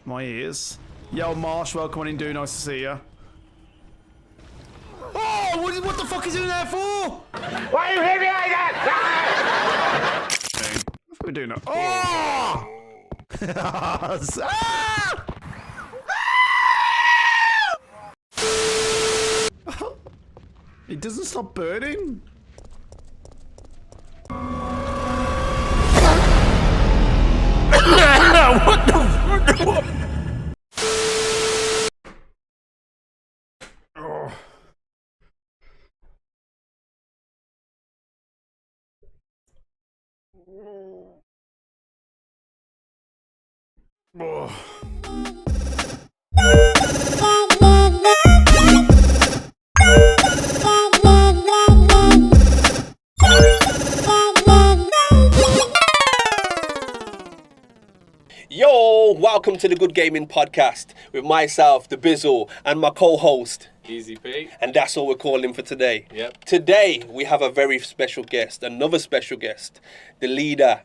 My ears. Yo, Marsh, welcome on in, dude. Nice to see you. Oh, what the fuck is he in there for? Why are you hitting me like that? What are we doing now? Oh! It doesn't stop burning. What the fuck? Oh. Oh. Yo, welcome to the Good Gaming Podcast with myself, the Bizzle, and my co-host, Easy Pete. and that's all we're calling for today. Yep. Today, we have a very special guest, another special guest, the leader,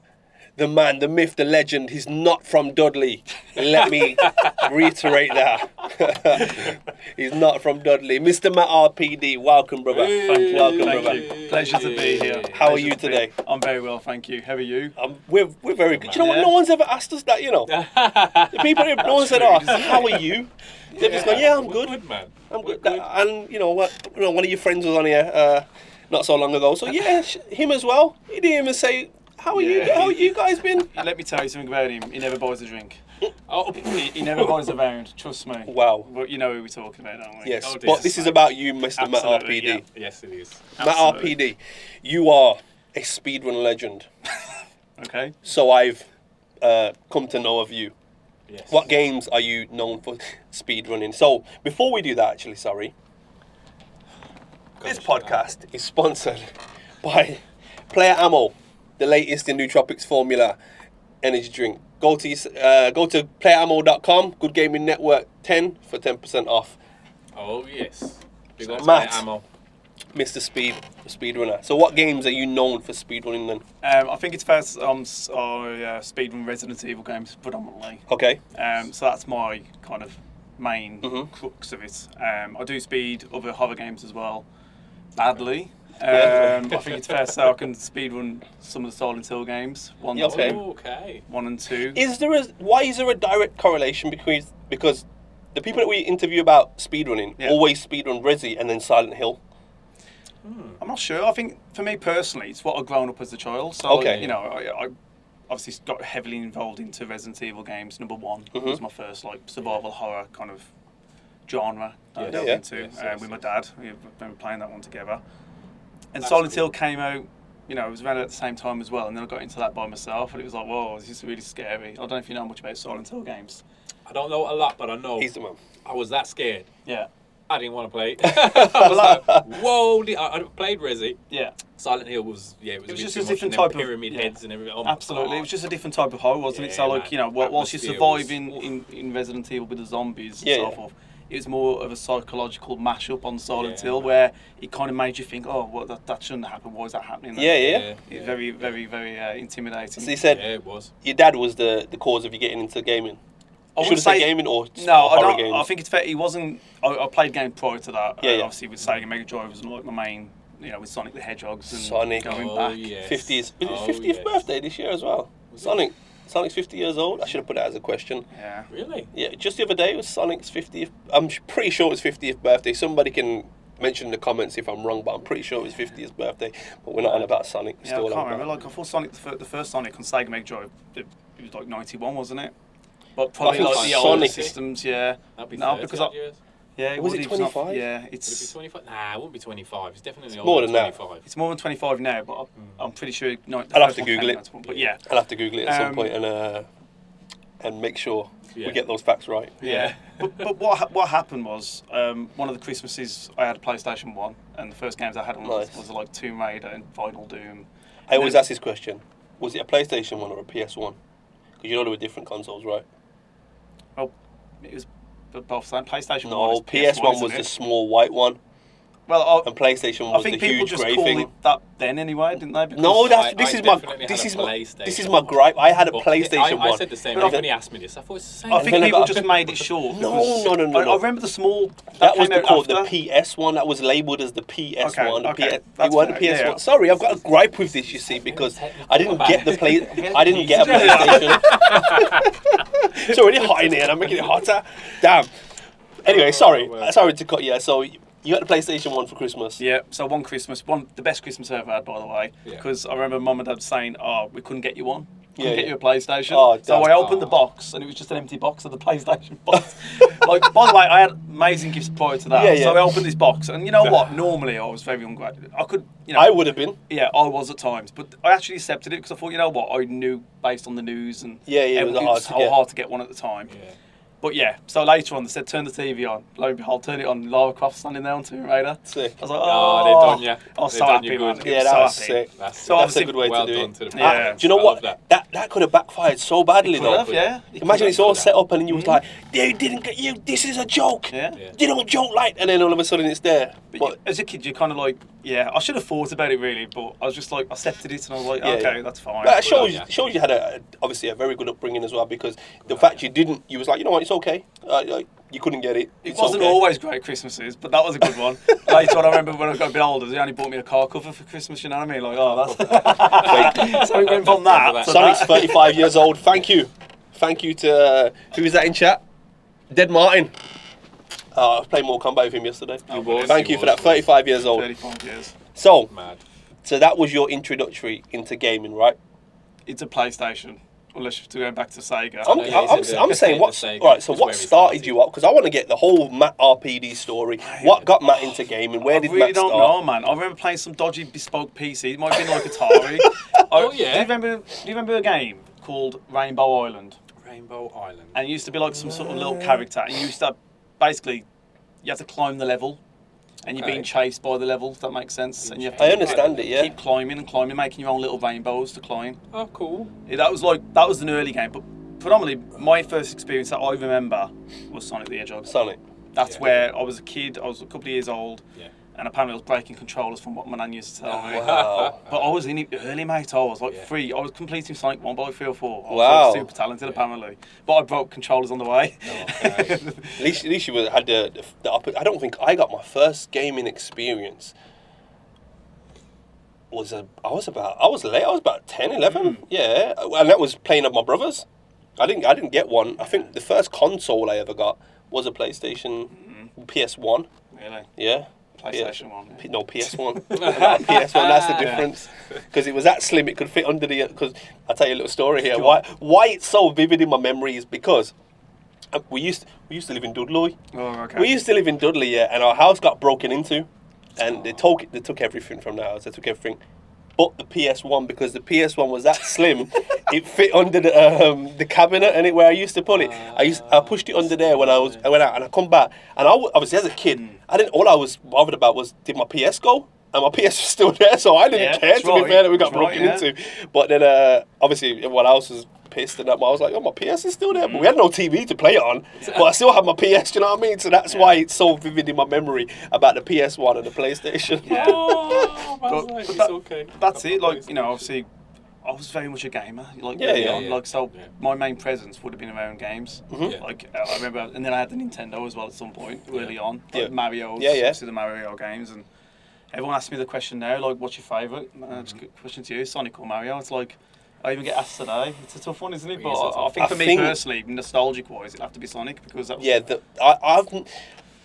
the man, the myth, the legend. He's not from Dudley. Let me reiterate that. He's not from Dudley. Mr. MattRPD, welcome, brother. Thank you. Welcome, Thank brother. you. Pleasure to be here. How are Pleasure you to be- today? I'm very well, thank you. How are you? We're very good. You know what? Yeah. No one's ever asked us that, you know. The people, no one said, "Oh, how are you?" They've just gone, "Yeah, I'm good. Good man. I'm good." And you know what? You know, one of your friends was on here not so long ago. So yeah, him as well. He didn't even say, "How are you? How are you guys been?" Let me tell you something about him. He never buys a drink. Oh, He never buys a round, trust me. Wow. But you know who we're talking about, don't we? Yes, Oh, but this is about you, Mr. Absolutely, MattRPD. yeah. yes, it is. Absolutely. MattRPD, you are a speedrun legend. Okay. So I've come to know of you. Yes. What games are you known for speedrunning? So before we do that, actually, sorry. This podcast is sponsored by Player Ammo, the latest in Nootropics Formula energy drink. Go to playerammo.com, Good Gaming Network 10 for 10% off. Oh yes. Big up Matt. ammo. Mr. Speedrunner. So what games are you known for speedrunning then? I think it's first speedrun Resident Evil games predominantly. Okay. So that's my kind of main Mhm. crux of it. I do speed other horror games as well, badly. Yeah. I think it's fair to say I can speedrun some of the Silent Hill games, one, Yeah, okay. Okay. 1 and 2. Why is there a direct correlation because the people that we interview about speedrunning Yeah. always speedrun Resi and then Silent Hill? I'm not sure. I think for me personally, it's what I've grown up as a child. So Okay. you know, I obviously got heavily involved into Resident Evil games. Number 1 was my first like survival horror kind of genre that I Yeah. delved Yeah. into Yes. with my dad. We've been playing that one together. And That's Silent cool. Hill came out, you know, it was around at the same time as well. And then I got into that by myself, and it was like, whoa, this is really scary. I don't know if you know much about Silent Hill games. I don't know a lot, but I know He's the man. I was that scared. Yeah, I didn't want to play it. I was like, whoa! I played Resi. yeah. Silent Hill was it was It was bit just too a much, different and them type of- pyramid yeah. heads and everything. Oh my Absolutely, it was God. just a different type of horror, wasn't it? So, Yeah, like, man. you know, whilst you're Atmosphere was- surviving in Resident Evil with the zombies and Yeah, so yeah. forth, it was more of a psychological mashup on Silent Yeah, Hill man. where it kind of made you think, oh, well, that shouldn't happen. Why is that happening? Yeah, yeah. It's very, very, very intimidating. So you said Yeah, it was. your dad was the cause of you getting into gaming. I Should would have said say gaming or no, I horror don't. games? I think it's fair. He wasn't. I played games prior to that. Yeah, yeah. Obviously, with Sega Mega Drive was like my main. You know, with Sonic the Hedgehogs and Sonic. going Oh, back. yes. 50th. Is it Oh, 50th yes. birthday this year as well? Sonic's 50 years old. I should have put that as a question. Yeah. Really? Yeah, just the other day it was Sonic's 50th. I'm pretty sure it was 50th birthday. Somebody can mention in the comments if I'm wrong, but I'm pretty sure it was 50th birthday. But we're not on about Sonic. We're Yeah, I still can't on remember. about- Like I thought Sonic, the first Sonic on Sega Mega Drive, it was like 91, wasn't it? But I probably think like the older Sonic- systems, yeah. That'd be No, 30 because odd years. Yeah, Was would it if it's not- 25? Yeah, Would it be it's 25? Nah, it wouldn't be 25. It's definitely It's more than that. 25. it's more than 25 now, but I'm pretty sure. No, I'll have to Google it. But yeah, I'll have to Google it at some Um, point and make sure we Yeah. get those facts right. yeah. but what happened was one of the Christmases I had a PlayStation 1, and the first games I had on Nice. was like Tomb Raider and Final Doom. I always then- ask this question: was it a PlayStation 1 or a PS1? Because you know there were different consoles, right? Well, it was both same PlayStation 1. No, is PS1 was isn't the it? small white one. Well, and PlayStation I was the think people huge just grey called thing. it that then anyway, didn't they? Because No, I this definitely had a is PlayStation. my gripe. I had a But PlayStation I 1. said the same. But When he asked me this, I thought it's the same. I think then I people got- just made it short. No. I remember the small. That was came out called the after. PS one. That was labelled as the PS one. Okay, okay, It that's wasn't the fair, PS yeah. one. Sorry, I've got a gripe with this. You see, because I didn't get the I didn't get a PlayStation. It's already hot in here, and I'm making it hotter. Damn. Anyway, sorry to cut you. So you got the PlayStation 1 for Christmas. Yeah, so one Christmas, the best Christmas I ever had, by the way, because I remember Mum and Dad saying, "Oh, we couldn't get you one, couldn't get you a PlayStation." Oh, so damn. I opened the box, and it was just an empty box of the PlayStation box. Like, by the way, I had amazing gifts prior to that. Yeah, yeah. So I opened this box, and you know what? Normally, I was very ungrateful. I could, I would have been. Yeah, I was at times, but I actually accepted it because I thought, you know what? I knew based on the news and It was hard to get one at the time. Yeah. But yeah, so later on they said turn the TV on. Lo and behold, turn it on. Lara Croft standing there on Tomb Raider. Sick. I was like, Oh, they done ya. I was They so done happy, you man. good. It Yeah, was that so was happy. sick. That's So That's a obviously, good way well to do done it. to the Yeah. Do you know I what? love That could have backfired so badly Could though. have, yeah. It Imagine could it's all have. set up and you was like, they didn't get you. This is a joke. Yeah. Yeah. You don't joke like, and then all of a sudden it's there. But as a kid, you're kind of like, yeah, I should have thought about it really, but I was just like, I accepted it and I was like, Yeah, okay, yeah. that's fine. But it shows, Yeah. shows you had obviously a very good upbringing as well, because the fact you was like, you know what, it's okay. Like, you couldn't get it. It It's wasn't okay. always great Christmases, but that was a good one. Later on, I remember when I got a bit older, they only bought me a car cover for Christmas, you know what I mean? Like, oh, that's... So we went from that to Sonic's that. 35 years old. Thank you. Thank you to, who is that in chat? Dead Martin. I was playing Mortal Kombat with him yesterday. Thank you for that. 35 years old. 35 years. So Mad. that was your introductory into gaming, right? It's a PlayStation, unless you're going back to Sega. I'm saying what? Right. So what started you up? Because I want to get the whole MattRPD story. What got Matt into gaming? Where did I really Matt don't start? know, man. I remember playing some dodgy bespoke PC. It might have been like Atari. Oh, yeah. Do you remember a game called Rainbow Island? Rainbow Island. And it used to be like some sort of little character, and you used to basically you have to climb the level, and you're being chased by the level. If that makes sense. And you have to I understand it. Yeah. keep climbing and climbing, making your own little rainbows to climb. Oh, cool. Yeah, that was an early game, but predominantly my first experience that I remember was Sonic the Hedgehog. Sonic. That's Yeah. where I was a kid. I was a couple of years old. Yeah. And apparently I was breaking controllers from what my nan used to tell me. Wow. But I was in it early, mate. I was like Yeah. 3. I was completing Sonic 1 by 3 or 4. I was Wow. like super talented, apparently. But I broke controllers on the way. Okay. At least you had the I don't think I got my first gaming experience. I was late. I was about 10, 11. Yeah, and that was playing with my brothers. I didn't get one. I think the first console I ever got was a PlayStation PS1. Really? Yeah. PlayStation 1. Yeah. No, PS1. PS1, that's the difference. Because it was that slim, it could fit under the... Because I'll tell you a little story here. Why it's so vivid in my memory is because we used to live in Dudley. Oh, okay. We used to live in Dudley, yeah, and our house got broken into. And they took everything from the house. They took everything. But the PS1, because the PS1 was that slim, it fit under the cabinet and where I used to put it. I pushed it under there when I went out, and I come back, and obviously as a kid, all I was bothered about was, did my PS go? And my PS was still there, so I didn't care, that's to be right, fair, that we got that's broken right, into. But then obviously everyone else was pissed, and I was like, oh, my PS is still there, but we had no TV to play it on, but I still have my PS, you know what I mean? So that's why it's so vivid in my memory about the PS1 and the PlayStation. Oh, But it's that- okay. That's it. Like, you know, obviously, I was very much a gamer. Like, Yeah, early yeah, on. yeah. Like, so Yeah. my main presence would have been around games. Yeah. Like, I remember, and then I had the Nintendo as well at some point early on. Like Yeah. Mario, Yeah, yeah. obviously the Mario games, and everyone asks me the question now, like, what's your favourite? It's a good question to you, Sonic or Mario? It's like, I even get asked today. It's a tough one, isn't it? It But is a I tough think I for me think- personally, nostalgic-wise, it'd have to be Sonic because that was Yeah,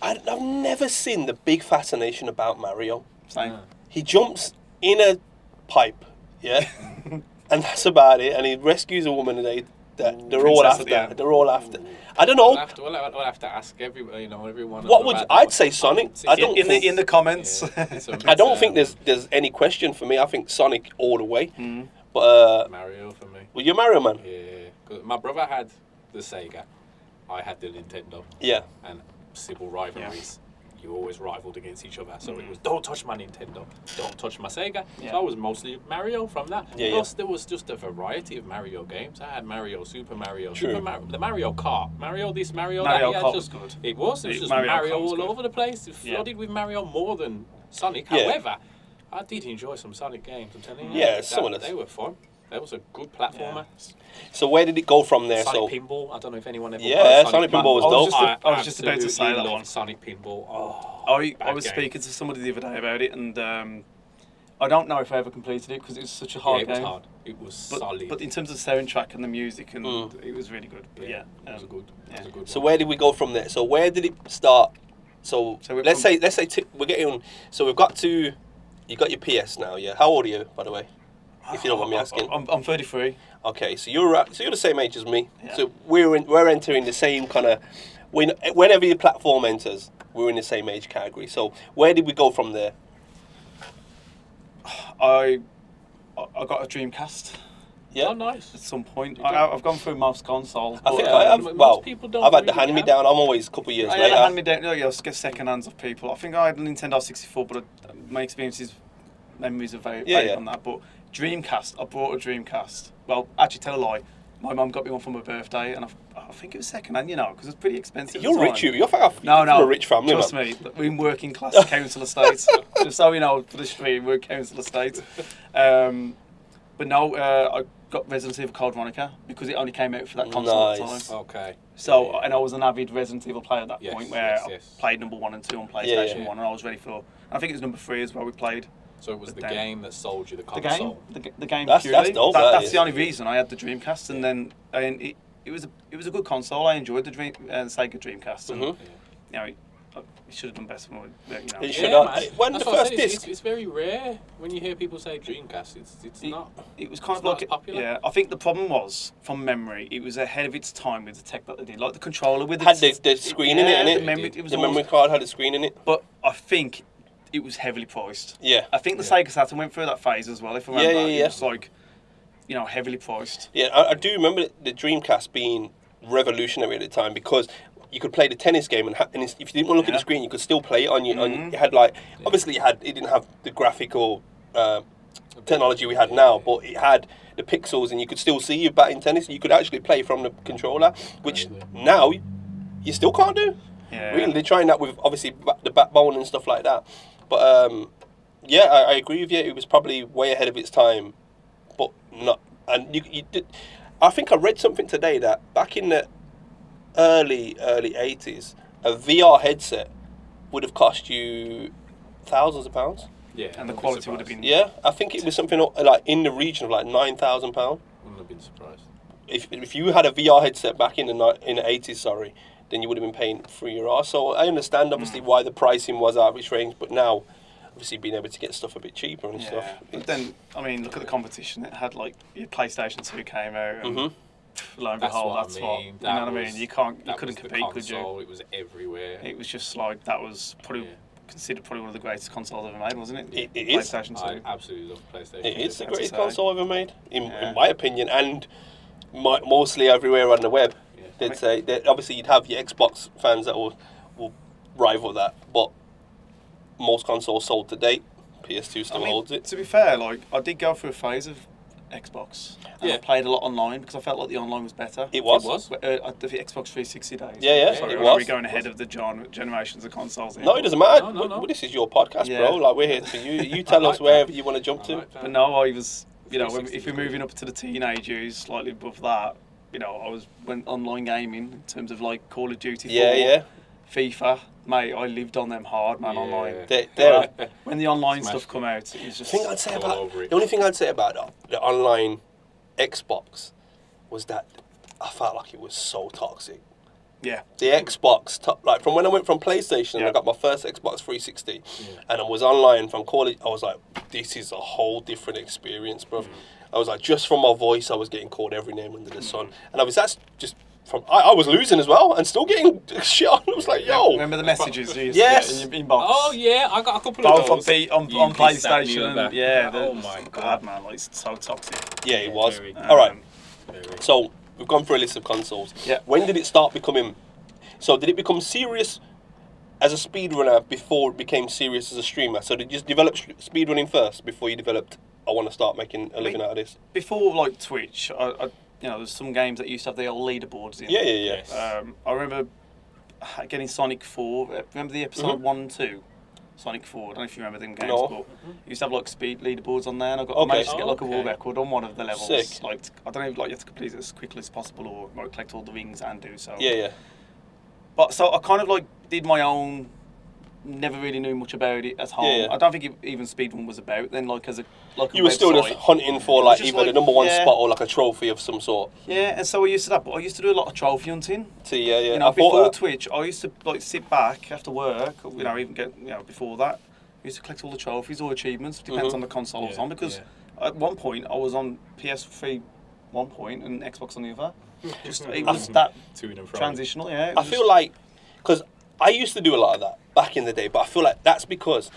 I've never seen the big fascination about Mario. same. He jumps in a pipe, yeah, and that's about it. And he rescues a woman, and they're all Princess at the after. end. They're all after. I don't know. We'll have to ask everyone. What would I'd say Sonic? I don't In think, the comments. I don't think there's any question for me. I think Sonic all the way. Mm. But Mario for me. well, you're Mario man. Yeah, 'cause my brother had the Sega, I had the Nintendo, Yeah. and civil rivalries you always rivaled against each other. So it was, don't touch my Nintendo, don't touch my Sega. Yeah. So I was mostly Mario from that. Yeah, Plus, there was just a variety of Mario games. I had Mario, Super Mario, True. the Mario Kart, Mario this, Mario Mario that. Kart Just, was good. It was just Mario Mario Kart was all good. over the place. It flooded with Mario more than Sonic. Yeah. However, I did enjoy some Sonic games, I'm telling you. Yeah, some of them. They were fun. That was a good platformer. So where did it go from there? Sonic So Pinball. I don't know if anyone ever Yeah, played Sonic Pinball was I was dope. just- I was just about to say absolutely that loved one. Sonic Pinball. Oh, I bad was game. speaking to somebody the other day about it, and I don't know if I ever completed it because it was such a hard it was game. hard. It was But, solid. but in terms of soundtrack and the music, and it was really good. But it was a good. yeah. It was a good So one. where did we go from there? So where did it start? So, So we're let's from- say we're getting. So we've got to. You got your PS now, yeah. How old are you, by the way? If you don't mind me asking. I'm 33. Okay, so you're the same age as me. Yeah. So we're entering the same kind of. Whenever your platform enters, we're in the same age category. So where did we go from there? I got a Dreamcast Yeah. Oh, nice. at some point. You did? I've gone through most consoles. I but, think I have. most Well, people don't I've had the really hand me down. I'm always a couple of years I had later. a hand me down. I get second hands of people. I think I had a Nintendo 64, but my memories are very vague Yeah. on that. But Dreamcast, I bought a Dreamcast. Well, actually, tell a lie. My mum got me one for my birthday, and I think it was second hand, because it's pretty expensive. You're at the rich, time. you're No, from a rich family, Trust man. me, we're in working class council estates. Just so you know, for the stream, we're council estates. But no, I got Resident Evil Code Veronica because it only came out for that console at the Nice. time. Okay. So, Yeah. and I was an avid Resident Evil player at that Yes, point, where yes, I yes. played number 1 and 2 on PlayStation Yeah. 1, and I was ready for. I think it was number 3 as well. We played So it was the Damn. game that sold you the the console. game. The game. That's purely. dope, that That's is. the only reason I had the Dreamcast, and then it was a good console. I enjoyed the Sega Dreamcast, and Mhm. it should have done better. For it, It Yeah, should have. man. When That's the what I first said, disc. it's very rare when you hear people say Dreamcast. It's not. It was kind It's of not like as popular? Yeah, I think the problem was, from memory, it was ahead of its time with the tech that they did, like the controller with Had its, the screen in it, yeah, innit? the memory, it was The always- memory card had a screen in it. But I think it was heavily priced. Yeah. I think the Sega Saturn went through that phase as well. If I Yeah, remember, yeah. it was like, heavily priced. Yeah, I do remember the Dreamcast being revolutionary at the time because you could play the tennis game and if you didn't want to look at the Yeah. screen, you could still play it on your. Mhm. You had obviously it didn't have the graphical technology we had now, but it had the pixels and you could still see you batting tennis. You could actually play from the controller, which now you still can't do. Yeah. Really, they're trying that with obviously the backbone and stuff like that. But yeah, I agree with you. It was probably way ahead of its time, but not. And you did. I think I read something today that back in the early 80s, a VR headset would have cost you thousands of pounds. Yeah. And the I'd be quality would have surprised. been. Yeah, I think it was something like in the region of like £9,000. Wouldn't have been surprised. If you had a VR headset back in the 80s, sorry, then you would have been paying through your arse. So I understand obviously why the pricing was out of its range, but now obviously being able to get stuff a bit cheaper and stuff. Yeah. But then, look at the competition. It had your PlayStation 2 came out, and lo and That's behold, what that's I what. mean. You know That what I mean? was- You That couldn't was the compete, could you? console, It was everywhere. It was just like that was probably Yeah. considered probably one of the greatest consoles ever made, wasn't it? It is. PlayStation 2. I absolutely love PlayStation. It is the That's to greatest say. console ever made, in Yeah. my opinion, and mostly everywhere on the web. Yeah. They'd say that obviously you'd have your Xbox fans that will rival that, but most consoles sold to date, PS2 still holds it. To be fair, I did go through a phase of Xbox. And Yeah. I played a lot online because I felt like the online was better. It was. It was. The Xbox 360 days. Yeah, yeah, Sorry, it are we was. going ahead of the generations of consoles here? No, it doesn't matter. No. Well, this is your podcast, Yeah. bro. Like we're here for you. You tell I us like wherever you want to jump I to. like that. But no, I was, if 360 we're was moving up to the teenage years, slightly above that, I went online gaming in terms of Call of Duty 4, Yeah. FIFA. Mate, I lived on them hard, man, Yeah. online. They're, When the online Smash stuff it. come out, it was just... thing I'd say all about over it. the only thing I'd say about the online Xbox was that I felt like it was so toxic. Yeah. The Xbox, from when I went from PlayStation and I Yeah. got my first Xbox 360 and I was online from college, I was like, this is a whole different experience, bro. I was like, just from my voice, I was getting called every name under the sun. And that's just from, I was losing as well and still getting shit on. I was like, yo. Remember the messages you used Yes. to get in your inbox? Oh yeah, I got a couple Both of those. on You on pissed at me PlayStation. with that. Yeah. Oh my god. man, it's so toxic. Yeah, it was. very. All right. Very. So we've gone through a list of consoles. Yeah. When did it start becoming? So did it become serious as a speedrunner before it became serious as a streamer? So did you just develop speedrunning first before you developed, I want to start making a living out of this? Before like Twitch, I there's some games that used to have the old leaderboards in. Yeah. Yes. I remember getting Sonic 4. Remember the episode 1 and 2? Sonic 4. I don't know if you remember them games, No. but you used to have like speed leaderboards on there, and I Okay. managed to get like a world Okay. record on one of the levels. Sick. Like I don't know, like you have to complete it as quickly as possible, or like, collect all the rings and do so. Yeah. But so I kind of like did my own. Never really knew much about it at home. Yeah. I don't think even speedrun was about then. Like as a You were still just website. hunting for It was like just either like- the number 1 yeah. spot or like a trophy of some sort. Yeah, and so I used to that, but I used to do a lot of trophy hunting. See, yeah. You know, I before thought that. Twitch, I used to like sit back after work. You know, even get before that, I used to collect all the trophies or achievements. Depends on the console I was on, because at one point I was on PS3 one point and Xbox on the other. Just it was that To and fro. transitional. Yeah, it I was feel like, because I used to do a lot of that back in the day, but I feel like that's because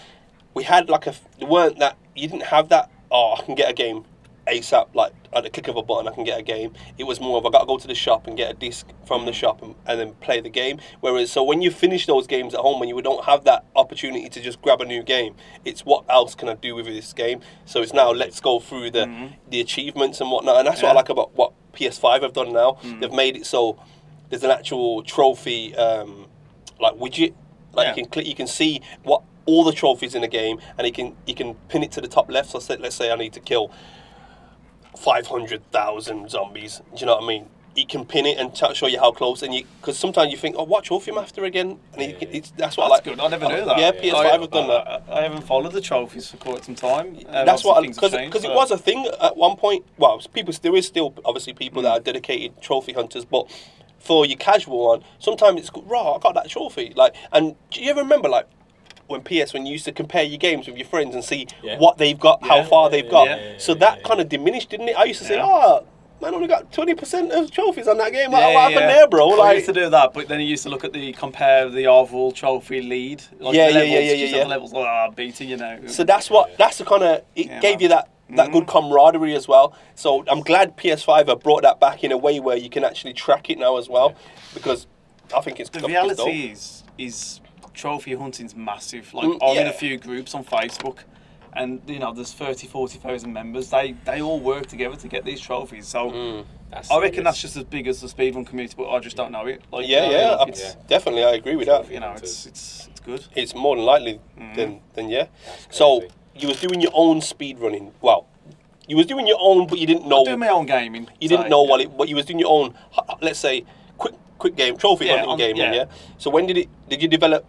we had like you didn't have that, I can get a game ASAP, like at the click of a button I can get a game. It was more of I got to go to the shop and get a disc from the shop and then play the game. Whereas, so when you finish those games at home, when you don't have that opportunity to just grab a new game, it's what else can I do with this game? So it's now let's go through the achievements and whatnot, and that's what I like about what PS5 have done now. They've made it so there's an actual trophy like widget, like you can see what all the trophies in the game, and you can pin it to the top left. So let's say I need to kill 500,000 zombies. Do you know what I mean? You can pin it and show you how close, and because sometimes you think, oh, what trophy am I after again? And that's what That's I like. good. I never knew that. Yeah, PS5 have done that. I haven't followed the trophies for quite some time. That's what because it it was a thing at one point. Well, there is still obviously people that are dedicated trophy hunters, but for your casual one, sometimes it's raw. I got that trophy. Like, and do you ever remember like when you used to compare your games with your friends and see what they've got, how far they've got? So that kind of diminished, didn't it? I used to say, man, only got 20% of trophies on that game. What happened there, bro? I Like, used to do that, but then you used to look at compare the overall trophy lead. Like Yeah, the yeah, levels, yeah, yeah, just yeah. the levels, oh, beating you now. so that's the kind of, it gave you that good camaraderie as well. So I'm glad PS5 have brought that back in a way where you can actually track it now as well, because I think it's The dope. reality is trophy hunting's massive. Like I'm in yeah. a few groups on Facebook, and there's 40,000 members. They all work together to get these trophies. So I reckon that's just as big as the speedrun community, but I just don't know it. Like, Definitely, I agree with that. It's good. It's more than likely than yeah. So you was doing your own speed running. Well, you was doing your own, but you didn't know. I do my own gaming. You didn't know what you was doing your own. Let's say quick game trophy hunting gaming. Yeah. So when did you develop?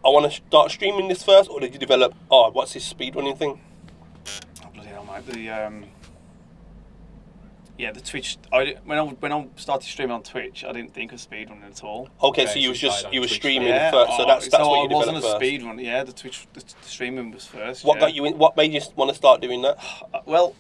I want to start streaming this first, or did you develop? Oh, what's this speed running thing? Oh, bloody hell, mate. The Twitch. When I started streaming on Twitch, I didn't think of speedrunning at all. Okay, so you were streaming first. So that's what you developed wasn't a first. speedrun. Yeah, the streaming was first. What got you in? What made you want to start doing that? Well,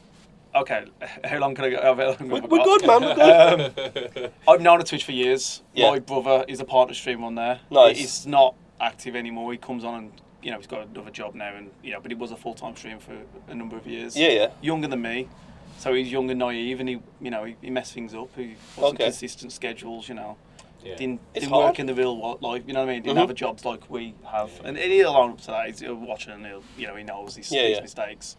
okay. How long can I go? We're good, man. We're good. I've known a Twitch for years. Yeah. My brother is a partner streamer on there. Nice. He's not active anymore. He comes on and he's got another job now, and but he was a full-time streamer for a number of years. Yeah. Younger than me, so he's young and naive, and he messed things up. He wasn't consistent schedules. Didn't work in the real life. You know what I mean? Didn't have a job like we have, and he'll own up to that. He's watching, and he knows his mistakes.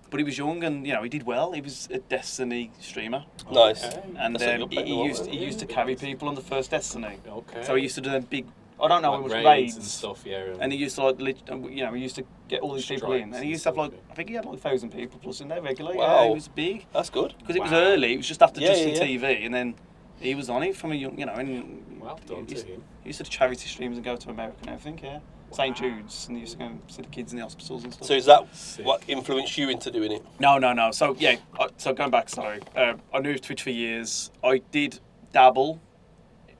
But he was young, and he did well. He was a Destiny streamer. Nice. And he used to carry people on the first Destiny. Okay. So he used to do them big. I don't know how much raids and raids. stuff. Yeah. And he used to he used to get all these people in, and he used to have I think he had 1,000 people plus in there regularly. Wow. Yeah, it was big. That's good. Because it was early. It was just after Yeah, TV, and then he was on it from a young, and Well done to him. he used to do charity streams and go to America and everything. Yeah. St. Jude's, and he used to go and see the kids in the hospitals and stuff. So is that what influenced you into doing it? No. So so going back, I knew Twitch for years. I did dabble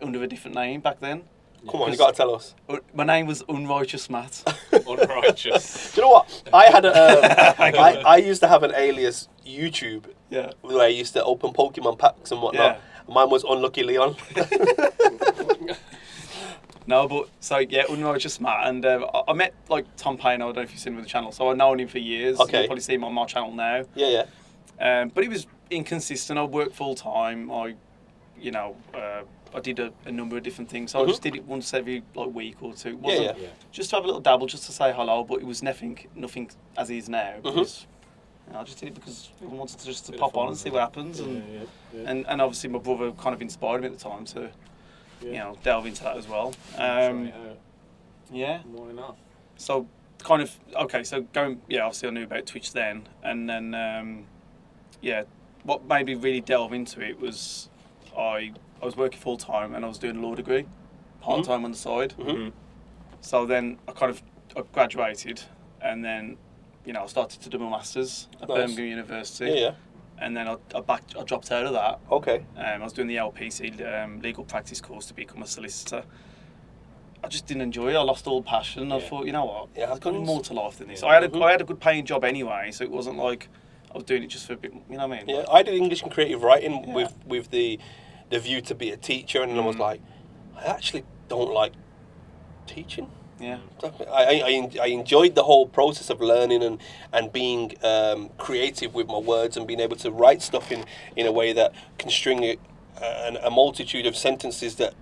under a different name back then. Come on, you got to tell us. My name was Unrighteous Matt. Unrighteous. Do you know what? I had I used to have an alias YouTube. Yeah. Where I used to open Pokemon packs and whatnot. Yeah. Mine was Unlucky Leon. No, but Unrighteous Matt, and I met Tom Payne. I don't know if you've seen him with the channel, so I've known him for years. Okay. You'll probably see him on my channel now. Yeah. But he was inconsistent. I worked full time. I did a number of different things. So I just did it once every week or two. It wasn't just to have a little dabble, just to say hello, but it was nothing as is now. Because, I just did it because I wanted to just pop on and see what happens, and obviously my brother kind of inspired me at the time to, delve into that as well. Yeah. More enough. So kind of so going obviously I knew about Twitch then, and then what made me really delve into it was I was working full time and I was doing a law degree part time on the side. So then I graduated, and then I started to do my masters at Birmingham University. And then I dropped out of that. I was doing the LPC legal practice course to become a solicitor. I just didn't enjoy it. I lost all passion. I thought, you know what, there's got more to life than this. I had a good paying job anyway, so it wasn't like I was doing it just for a bit. You know what I mean? Yeah, I did English and creative writing with the view to be a teacher, and I was like, I actually don't like teaching. Yeah. I enjoyed the whole process of learning and being creative with my words and being able to write stuff in a way that can string a multitude of sentences that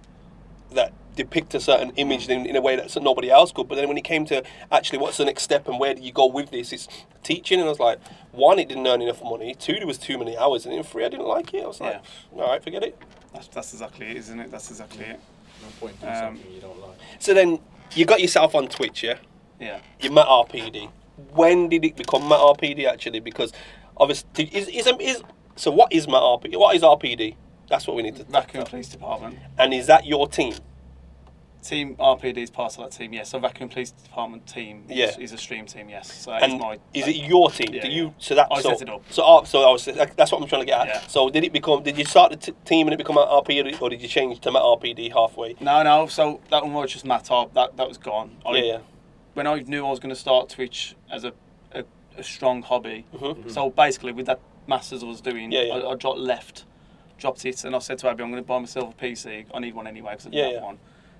depict a certain image in a way that nobody else could. But then when it came to actually what's the next step and where do you go with this, it's teaching. And I was like, one, it didn't earn enough money. Two, there was too many hours. And then three, I didn't like it. I was like, all right, forget it. That's exactly it, isn't it? That's exactly it. No point doing something you don't like. So then you got yourself on Twitch, yeah? Yeah. You MattRPD. When did it become MattRPD actually? Because obviously, so what is MattRPD? What is RPD? That's what we need to talk Raccoon about. Police Department. And is that your team? Team RPD is part of that team, yes. So Raccoon Police Department team is a stream team, yes. So is it your team? Yeah, Did you? So that I set it up. That's what I'm trying to get at. Yeah. So did you start the team and it become MattRPD, or did you change to MattRPD halfway? No. So that one was just MattRP. That was gone. When I knew I was going to start Twitch as a strong hobby, so basically with that masters I was doing, I dropped it, and I said to Abby, I'm going to buy myself a PC. I need one anyway because I didn't have one.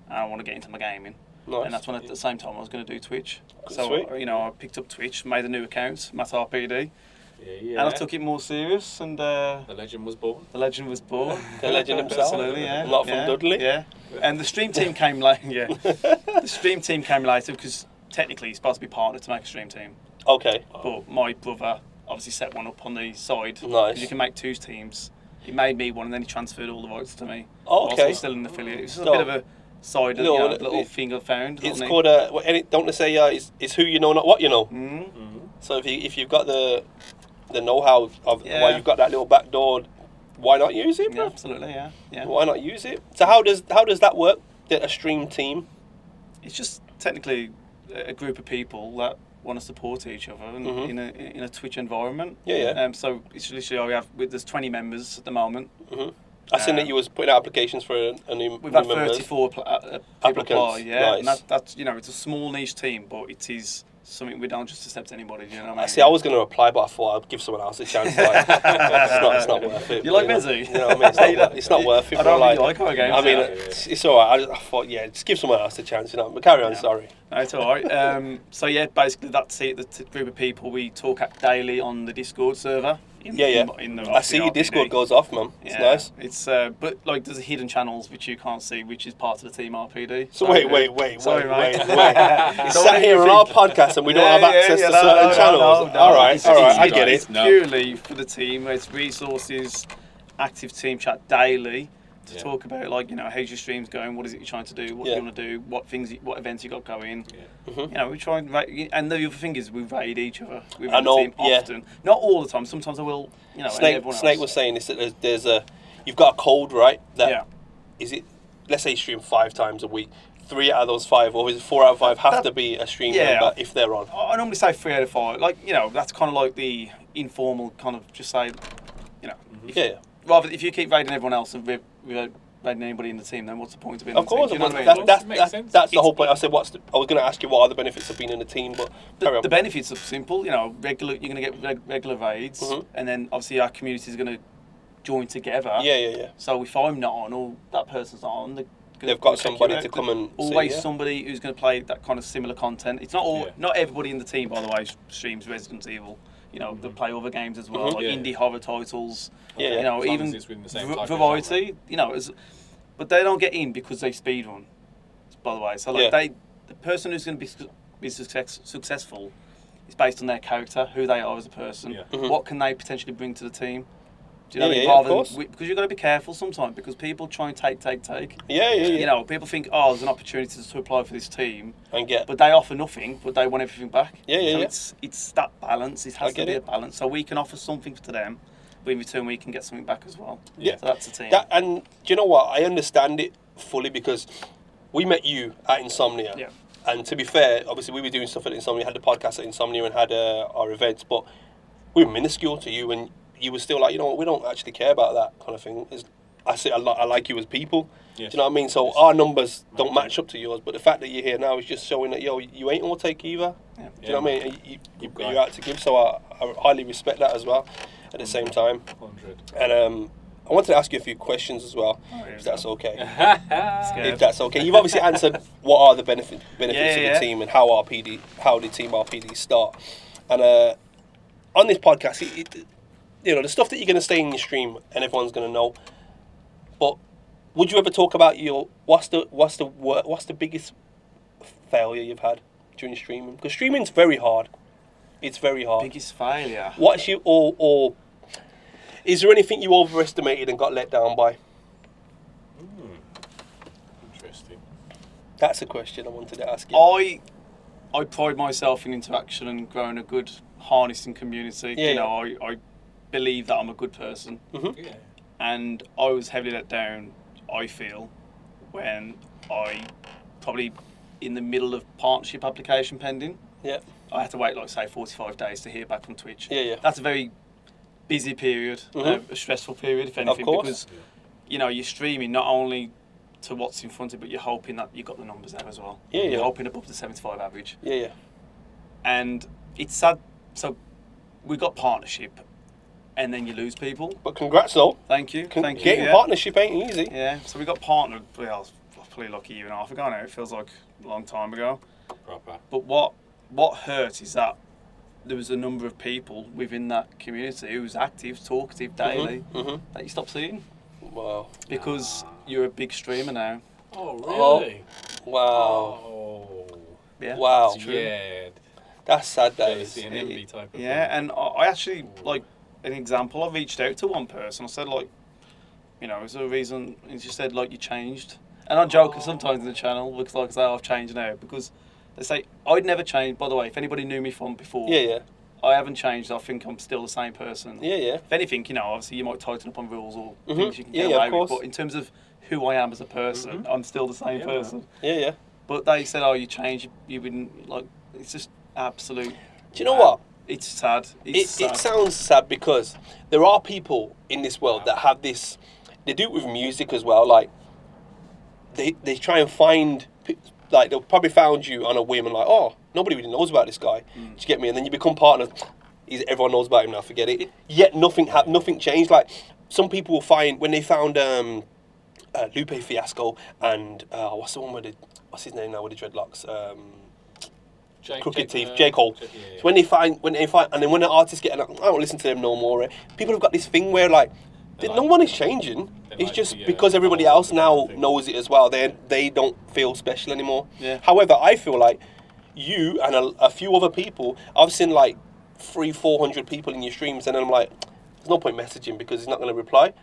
And I want to get into my gaming. Nice. And that's when at the same time I was going to do Twitch. Sweet. So I picked up Twitch, made a new account, MattRPD, and I took it more serious. And the legend was born. The legend was born. The legend himself. Absolutely, yeah. Not from Dudley. Yeah. And the stream team came later. Yeah. The stream team came later because technically you're supposed to be partnered to make a stream team. Okay. But my brother obviously set one up on the side. Nice. Because you can make two teams. He made me one, and then he transferred all the rights to me. Okay. Whilst I was still an affiliate. It was a bit of a side, little thing I found. It's called don't they say it's who you know, not what you know. So if you've got the know-how of why you've got that little back door, why not use it, bro? Yeah, absolutely, yeah. Why not use it? So how does that work? A stream team? It's just technically a group of people that want to support each other in a Twitch environment. So it's literally there's 20 members at the moment. I seen that you was putting out applications for a new. We've had 34 people apply. Yeah, nice. and that's it's a small niche team, but it is something we don't just accept anybody. You know what I mean? See, I was going to apply, but I thought I'd give someone else a chance. Like, it's not worth it. You like Bizz? You know what I mean? It's not worth it. I don't really like our games. I mean, it's all right. I thought, just give someone else a chance. But carry on. Sorry. No, it's all right. So basically that's it. The group of people we talk daily on the Discord server. I see your Discord goes off, man. It's nice. It's but there's hidden channels which you can't see, which is part of the team RPD. So wait. Sorry, mate. It's sat here on our podcast and we don't have access to certain channels. No, all right, I get it. It's purely for the team. It's resources, active team chat daily to talk about how's your streams going, what is it you're trying to do, what do you want to do, what events you got going. We try and rate, and the other thing is we raid each other within the team often. Not all the time. Sometimes I will. Snake was saying this that you've got a code, right? Is it? Let's say you stream 5 times a week. 3 out of those 5, or is it 4 out of 5 have to be a stream member if they're on? I normally say 3 out of 5. That's kind of like the informal kind of just say, Rather, if you keep raiding everyone else and raiding anybody in the team, then what's the point of being in the team? Of course, that's the whole point. I said, I was going to ask you what are the benefits of being in a team, but the benefits are simple. Regular. You're going to get regular raids, and then obviously our community is going to join together. Yeah. So if I'm not on, or that person's not on, they've got somebody to come and always somebody who's going to play that kind of similar content. It's not everybody in the team, by the way, streams Resident Evil. They play other games as well, indie horror titles. Even it's within the same type variety. But but they don't get in because they speedrun. By the way, so like the person who's going to be successful is based on their character, who they are as a person. Yeah. Mm-hmm. What can they potentially bring to the team? Do you know what I mean? Rather than, because you've got to be careful sometimes, because people try and take. Yeah. You know, people think, oh, there's an opportunity to apply for this team, but they offer nothing, but they want everything back. So it's that balance. It has to be a balance. So we can offer something to them, but in return we can get something back as well. Yeah. So that's the team. And do you know what? I understand it fully, because we met you at Insomnia. Yeah. And to be fair, obviously we were doing stuff at Insomnia, we had the podcast at Insomnia and had our events, but we were minuscule to you, and you were still like, you know what, we don't actually care about that kind of thing. I like you as people. Yes. Do you know what I mean? So our numbers don't match up to yours, but the fact that you're here now is just showing that, you ain't all take either. Yeah. Do you know what I mean? You're out to give, so I highly respect that as well at the same time. 100. And I wanted to ask you a few questions as well, if that's okay. If that's okay. You've obviously answered what are the benefits of the team and how did Team RPD start. And on this podcast, you know, the stuff that you're going to say in your stream and everyone's going to know. But would you ever talk about what's the biggest failure you've had during streaming? Because streaming's very hard. It's very hard. Biggest failure. What's your or is there anything you overestimated and got let down by? Interesting. That's a question I wanted to ask you. I pride myself in interaction and growing a good harnessing community. Yeah, you know, I believe that I'm a good person. Mm-hmm. Yeah. And I was heavily let down, I feel, when I probably in the middle of partnership application pending. Yeah. I had to wait, like, say, 45 days to hear back from Twitch. Yeah. That's a very busy period, a stressful period, if anything, because, you know, you're streaming not only to what's in front of you, but you're hoping that you've got the numbers there as well. Yeah, you're hoping above the 75 average. Yeah. And it's sad. So we got partnership, and then you lose people. But congrats, though. Thank you. Thank you. Getting partnership ain't easy. Yeah. So we got partnered. Well, I was probably like a year and a half ago now. It feels like a long time ago. Proper. But what hurt is that there was a number of people within that community who was active, talkative daily, that you stopped seeing. Wow. Because you're a big streamer now. Oh, really? Oh, wow. Oh. Yeah. Wow. That's true. Yeah. That's sad, that is. Jealousy and envy type of thing. Yeah, and I actually, like, an example, I reached out to one person. I said, like, you know, is there a reason? And she said, like, you changed. And I'm joking sometimes in the channel, because like I say, I've changed now, because they say, I'd never changed. By the way, if anybody knew me from before, I haven't changed. I think I'm still the same person. Yeah. If anything, you know, obviously you might tighten up on rules or things you can get away with, but in terms of who I am as a person, I'm still the same person. Yeah. But they said, oh, you changed, you wouldn't, like, it's just absolute. Do you know what? It's sad. It sounds sad, because there are people in this world that have this, they do it with music as well, like, they try and find, like, they'll probably found you on a whim and like, oh, nobody really knows about this guy. Do you get me? And then you become partners. Everyone knows about him now, forget it. Yet nothing changed. Like, some people will find, when they found Lupe Fiasco and, what's his name now with the dreadlocks? Crooked Teeth, J. Cole. So when they find, and then when the artists get, I don't listen to them no more. People have got this thing where, like, no one is changing. It's just because everybody else now knows it as well. They don't feel special anymore. Yeah. However, I feel like you and a few other people, I've seen like 300-400 people in your streams, and then I'm like, there's no point messaging because he's not going to reply.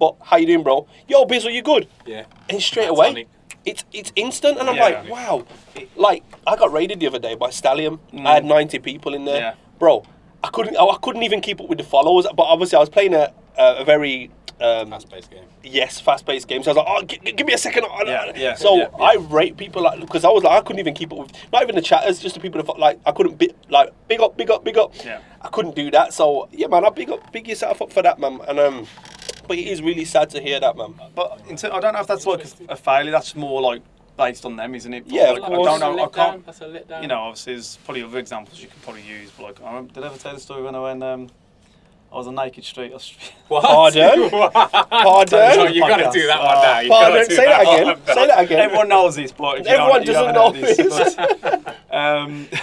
But how you doing, bro? Yo, Bizz, are you good? Yeah. And straight away, it's instant, and I'm like, wow. Like, I got raided the other day by Stallion. I had 90 people in there. Yeah. Bro, I couldn't even keep up with the followers. But obviously, I was playing a very fast-paced game. Yes, fast-paced game. So I was like, oh, give me a second. So I rate people, like, because I was like, I couldn't even keep up with, not even the chatters, just the people that, like, I couldn't big up. Yeah. I couldn't do that. So yeah, man, big yourself up for that, man. And but it is really sad to hear that, man. But I don't know if that's like a failure. That's more like based on them, isn't it? But yeah, like, of course. I don't know. I can't. That's a letdown. You know, obviously, there's probably other examples you could probably use. But like, did I ever tell the story when I went? I was on Naked Street. What? Pardon? Pardon? You got to do that one now. Pardon? Say that again. Say that again. Everyone knows this, but everyone doesn't know this. But,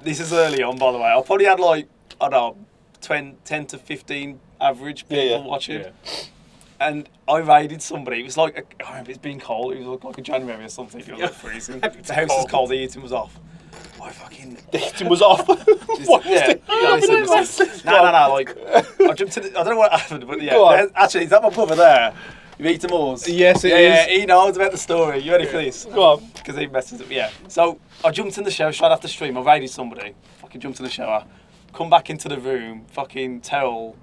this is early on, by the way. I probably had like, I don't know, 10 to 15 average people watching. Yeah. And I raided somebody. It was like, I remember it's been cold. It was like a January or something. It was like freezing. The house was cold. The heating was off. I fucking... The heating was off? What listen. No. Like, I jumped in. I don't know what happened, but yeah. Actually, is that my brother there? You eat them all? Yes, it is. Yeah, he knows about the story. You ready for this? Go on. Because he messes up. Yeah. So I jumped in the shower straight after stream. I raided somebody. Fucking jumped in the shower. Come back into the room. Fucking towel.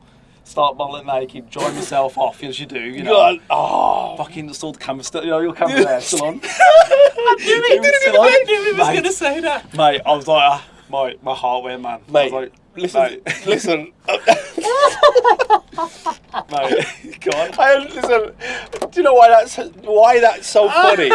Start bottling naked. Dry myself off as you do. You know. God. Fucking just all the camera still. You know your camera there still on. I knew he was going to say that. Mate, I was like, my heart went, man. Mate, I was like, listen. Mate, go on. Listen, do you know why that's so funny?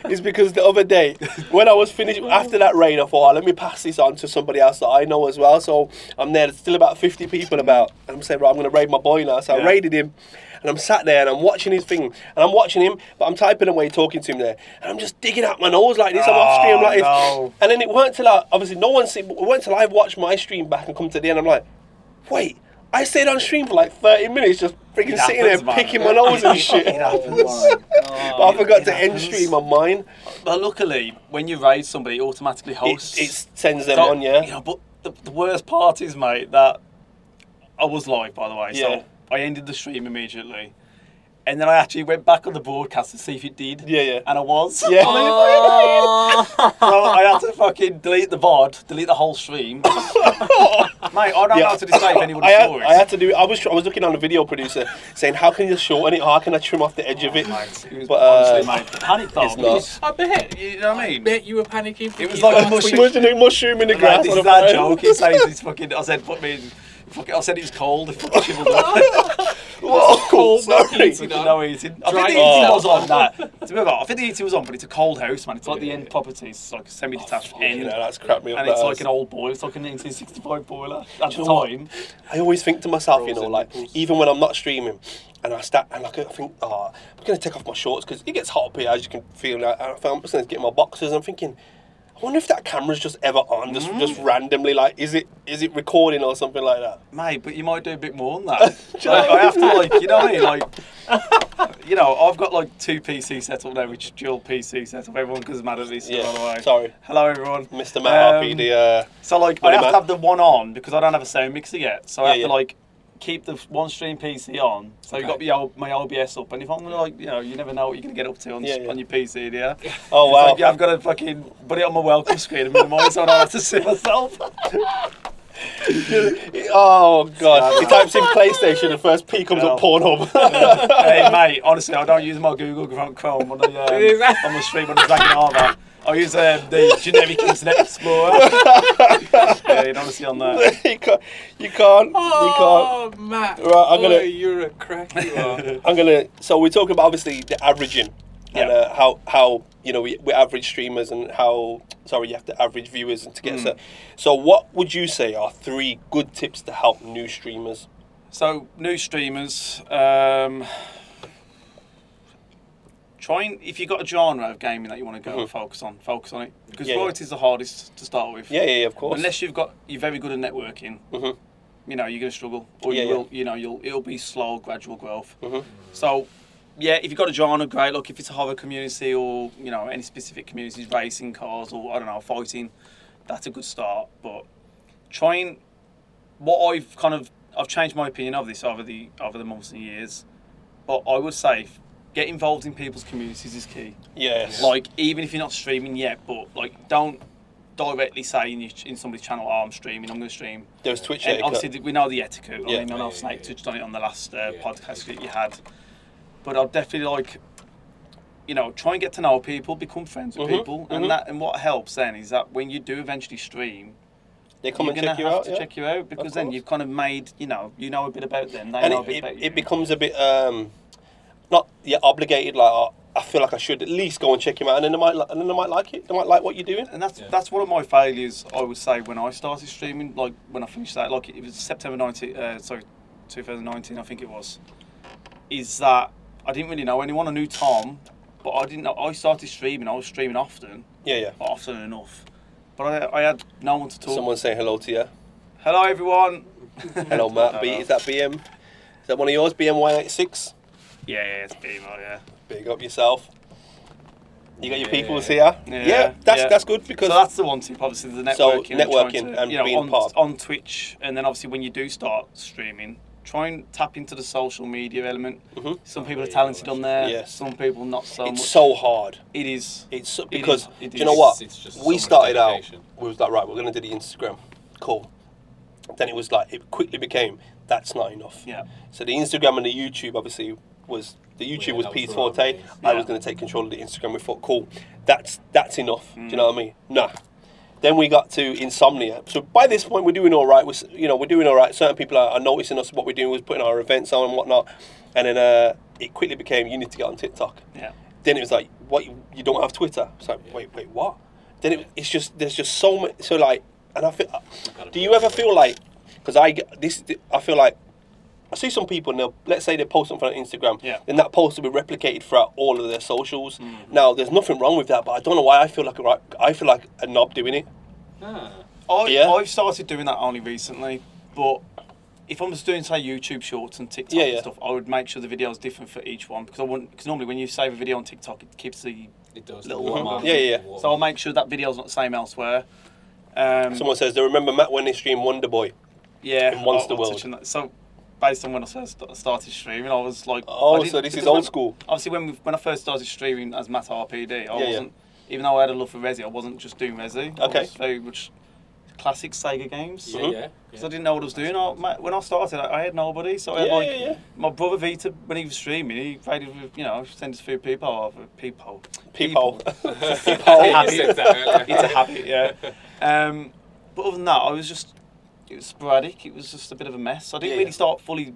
Is because the other day, when I was finished, after that raid, I thought, let me pass this on to somebody else that I know as well. So I'm there, there's still about 50 people about. And I'm saying, right, I'm going to raid my boy now. So I raided him. And I'm sat there and I'm watching his thing. And I'm watching him, but I'm typing away, talking to him there. And I'm just digging out my nose like this. I'm off stream like this. And then it weren't till obviously no one seen, it weren't till I watched my stream back and come to the end. I'm like, wait, I stayed on stream for like 30 minutes just freaking sitting there picking my nose and shit. It happens, But I forgot to end stream on mine. But luckily, when you raid somebody, it automatically hosts. It sends them on, yeah. You know, but the worst part is, mate, that I was live, by the way. Yeah. So I ended the stream immediately. And then I actually went back on the broadcast to see if it did. Yeah. And I was. Yeah. So I had to fucking delete the VOD, delete the whole stream. Mate, I don't know how to decide if anybody saw it. I had to do it. I was looking on the video producer saying, how can you shorten it? How can I trim off the edge of it? Mate, it was But, honestly, mate, panic though. it's not. I bet. You know what I mean? I bet you were panicking. It was like a Mushroom in the grass. This is that joke. He says he's fucking. I said, put me in. I said it was cold. It fucking shivered up. Cold, no sorry. heating. No eating. I think Dry the eating was yourself. on that. To be honest, I think the eating was on, but it's a cold house, man. It's like the end properties. It's like a semi-detached end. Yeah, that's crap me up. And it's like an old boiler. It's like a 1965 boiler at the time. I always think to myself, you know, like, even when I'm not streaming, and I think, I'm going to take off my shorts because it gets hot up here, as you can feel. I'm just going to get my boxers. I'm thinking, I wonder if that camera's just ever on, just randomly, like, is it recording or something like that? Mate, but you might do a bit more than that. I have to, like, you know what I mean? Like, you know, I've got, like, 2 PC set up now, which dual PC set up. Everyone goes mad at this, by the way. Sorry. Hello, everyone. Mr. MattRPD. So, like, I have to have the one on because I don't have a sound mixer yet. So I have to, like, keep the one stream PC on. So you've got my OBS up. And if I'm going to, like, you know, you never know what you're going to get up to on your PC, do you? Oh, wow. Like, I've got to fucking put it on my welcome screen and minimise so I don't have to see myself. Oh, God. He types in PlayStation, the first P comes up Pornhub. Hey, mate, honestly, I don't use my Google Chrome on the stream on the Dragon Arbor. I use the generic Internet Explorer. Yeah, you'd honestly on that. You can't. Oh, Matt. Right, you're a crack, you are. So we're talking about, obviously, the averaging. And how you know, we average streamers and you have to average viewers and to get So what would you say are 3 good tips to help new streamers? So, new streamers, if you've got a genre of gaming that you want to go and focus on it. Because variety is the hardest to start with. Yeah, of course. Unless you're very good at networking, you know, you're going to struggle. Or it'll be slow, gradual growth. So, yeah, if you've got a genre, great. Look, if it's a horror community or, you know, any specific communities, racing cars or, I don't know, fighting, that's a good start. But I've changed my opinion of this over the months and years. But I would say get involved in people's communities is key. Yes. Like, even if you're not streaming yet, but, like, don't directly say in somebody's channel, I'm streaming, I'm going to stream. There's Twitch and etiquette. obviously, we know the etiquette. Yeah. I mean, I know Snake touched on it on the last podcast that you had. But I'd definitely, like, you know, try and get to know people, become friends with people. And what helps then is that when you do eventually stream, they come you're and check you out. You're going to have to check you out because then you've kind of made, you know a bit about them. They and know a bit about you. It becomes a bit, not obligated, like, I feel like I should at least go and check him out, and then they might like it. They might like what you're doing. And that's one of my failures, I would say, when I started streaming. Like when I finished that, like it was September 2019, I think it was. Is that I didn't really know anyone. I knew Tom, but I didn't know. I started streaming. I was streaming often. Yeah. Not often enough. But I had no one to talk. Someone saying hello to you. Hello, everyone. Hello, Matt. Is that BM? Is that one of yours? BMY86. Yeah, it's BMO, yeah. Big up yourself. You got your peoples here. Yeah, that's good because so that's the one tip. Obviously, the networking, and being part on Twitch, and then obviously when you do start streaming, try and tap into the social media element. Mm-hmm. Some people are talented on there. Yes. Some people not so much. It's so hard. It is. It's because it do you know what? It's just We so started much out. dedication. We was like, right, we're gonna do the Instagram. Cool. Then it was like it quickly became that's not enough. Yeah. So the Instagram and the YouTube obviously was the YouTube was that Pete's was forte. right. I Yeah. was going to take control of the Instagram. We thought, cool, that's enough. Do you know what I mean? Nah. Then we got to Insomnia. So by this point, we're doing all right. We're doing all right. Certain people are noticing us. What we're doing was putting our events on and whatnot. And then it quickly became you need to get on TikTok. Yeah. Then it was like, what? You don't have Twitter? It's like, wait, what? Then it's just there's just so much. So like, and I feel. Do you ever feel like? Because I feel like. I see some people now, let's say they post something on Instagram, then that post will be replicated throughout all of their socials. Now, there's nothing wrong with that, but I don't know why I feel like a knob doing it. I've started doing that only recently, but if I was doing, say, YouTube Shorts and TikTok and stuff, I would make sure the video is different for each one, because normally when you save a video on TikTok, it keeps the little watermark. So I'll make sure that video's not the same elsewhere. Someone says they remember Matt when they streamed Wonder Boy. Yeah. In Monster World. So, based on when I first started streaming, I was like... so this is old school. Obviously, when I first started streaming as MattRPD, I wasn't... Even though I had a love for Resi, I wasn't just doing Resi. I was very much classic Sega games. Because I didn't know what I was doing. When I started, I had nobody. So I had my brother Vita, when he was streaming, he played with, sent us a few people. People. It's a habit, yeah. But other than that, it was sporadic. It was just a bit of a mess. I didn't really start fully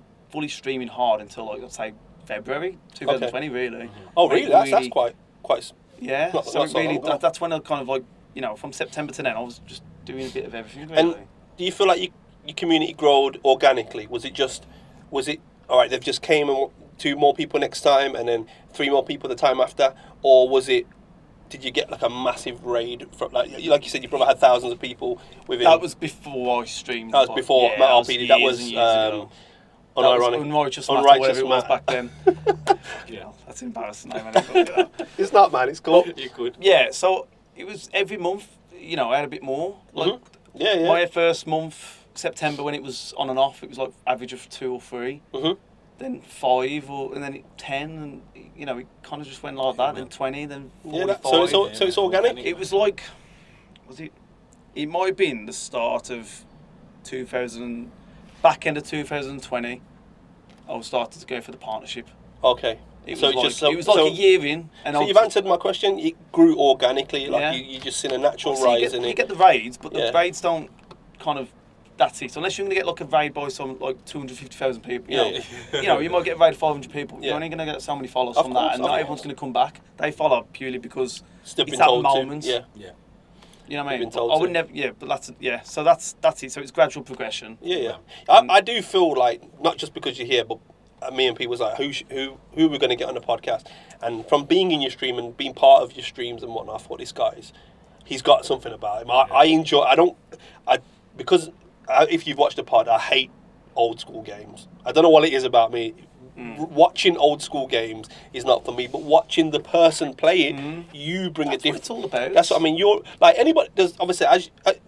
streaming hard until, like, let's say, February 2020, really. Oh, really? That's quite. Yeah. So really, that's when I kind of like, from September to then, I was just doing a bit of everything. Really. And do you feel like your community growed organically? Was it all right? They've just came and 2 more people next time, and then 3 more people the time after, or was it? Did you get like a massive raid from like you said? You probably had thousands of people within. That was before I streamed. That was before MattRPD. That was unironic. Unrighteous Matt, or whatever it was back then. That's embarrassing. It's not, man. It's cool. You could. Yeah. So it was every month. I had a bit more. Like my first month, September, when it was on and off, it was like average of 2 or 3. Then 5, and then 10, and it kind of just went like that. Then 20, then 45. So it's organic. It was like, it might have been the start of 2000, back end of 2020. I started to go for the partnership. Okay. It was like a year in. And so you've answered my question. It grew organically. Like you just seen a natural rise in it. You get the raids, but the raids don't kind of. That's it. Unless you're going to get like a raid by some like 250,000 people, you might get a raid of 500 people. You're only going to get so many followers from that, and not everyone's going to come back. They follow purely because it's that moment. Yeah. You know what I mean? I would never. Yeah, but that's So that's it. So it's gradual progression. Yeah. I do feel like not just because you're here, but me and people was like, who we're going to get on the podcast, and from being in your stream and being part of your streams and whatnot, I thought this guy's he's got something about him. I enjoy. Because. If you've watched the pod, I hate old school games. I don't know what it is about me. Watching old school games is not for me, but watching the person play it, you bring a different. That's what it's all about. That's what I mean. You're like anybody does. Obviously,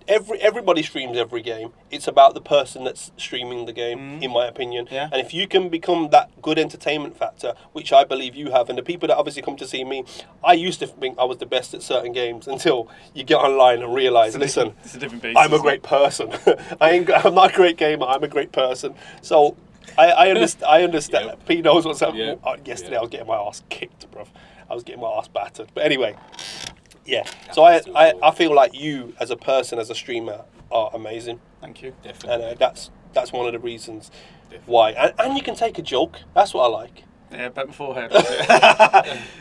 everybody streams every game. It's about the person that's streaming the game, in my opinion. Yeah. And if you can become that good entertainment factor, which I believe you have, and the people that obviously come to see me, I used to think I was the best at certain games until you get online and realize, listen, it's a different beast, I'm a great person. I'm not a great gamer. I'm a great person. So. I understand. Yep. Pete knows what's up. Yep. Yesterday I was getting my ass kicked, bruv. I was getting my ass battered. But anyway, yeah. So I feel like you as a person, as a streamer, are amazing. Thank you. Definitely. And that's one of the reasons why. And you can take a joke. That's what I like. Yeah, bet my forehead.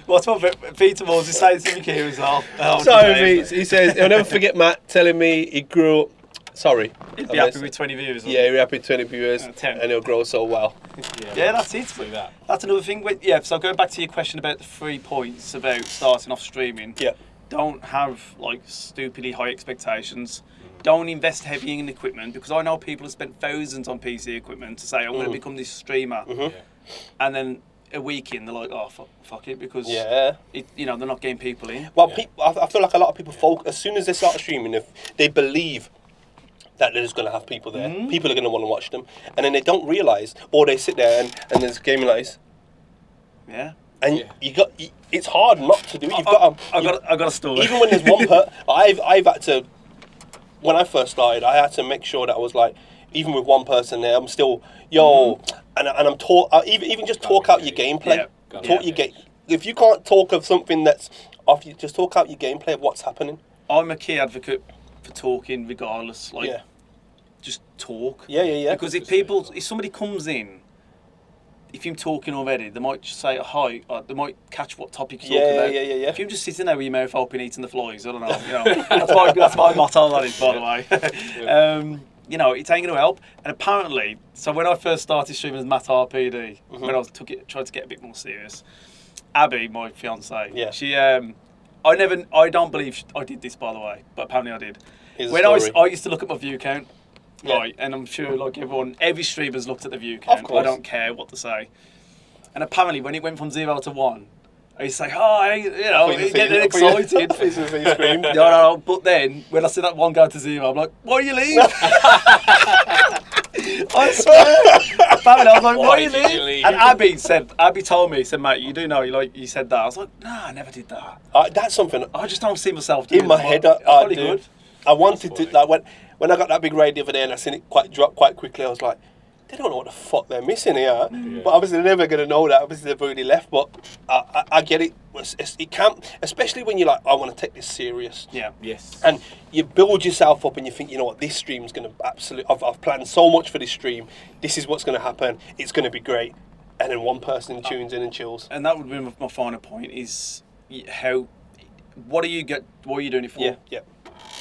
What's my Peter Moores is saying to me here as well. Sorry, mate. He says he'll never forget Matt telling me he grew up. Sorry. He'd be happy with 20 viewers. Yeah, he'd be happy with 20 viewers, 10. and he'll grow so well. Yeah, that's it. That's another thing. So going back to your question about the 3 points about starting off streaming. Yeah. Don't have like stupidly high expectations. Don't invest heavy in equipment, because I know people have spent thousands on PC equipment to say I'm going to become this streamer, and then a week in, they're like, oh, fuck it, because Yeah. they're not getting people in. Well, I feel like a lot of people as soon as they start streaming, if they believe that they're just going to have people there, people are going to want to watch them, and then they don't realise, or they sit there and there's gaming like this. Yeah. And it's hard not to do it. I got a story. Even when there's one I've had to, when I first started, I had to make sure that I was like, even with one person there, I'm still, and I'm even just talk out your gameplay. If you can't talk of something that's off, you just talk out your gameplay of what's happening. I'm a key advocate for talking regardless. Just talk. Yeah. Because if somebody comes in, if you're talking already, they might just say hi, or they might catch what topic you're talking about. Yeah. If you're just sitting there with your mouth open eating the flies, I don't know, that's my motto, that is, by the way. It ain't going to help. And apparently, so when I first started streaming as MattRPD, when I tried to get a bit more serious, Abby, my fiance, she, I don't believe I did this, by the way, but apparently I did. When I used to look at my view count, right, and I'm sure like every streamer's looked at the view count. I don't care what to say. And apparently, when it went from 0 to 1, I used to say, hi, getting excited. No. But then, when I see that one go to 0, I'm like, why are you leaving? I swear. Apparently, I was like, why are you leaving? And Abby told me, mate, you do know, you said that. I was like, nah, I never did that. That's something I just don't see myself doing in my head. I do. Good. I wanted to, like, when I got that big raid the other day and I seen it drop quite quickly, I was like, they don't know what the fuck they're missing here. But obviously they're never going to know that. Obviously they've already left. But I get it. It can't, especially when you're like, I want to take this serious. Yeah. Yes. And you build yourself up and you think, you know what, this stream's going to I've planned so much for this stream. This is what's going to happen. It's going to be great. And then one person tunes in and chills. And that would be my final point is what are you doing it for? Yeah.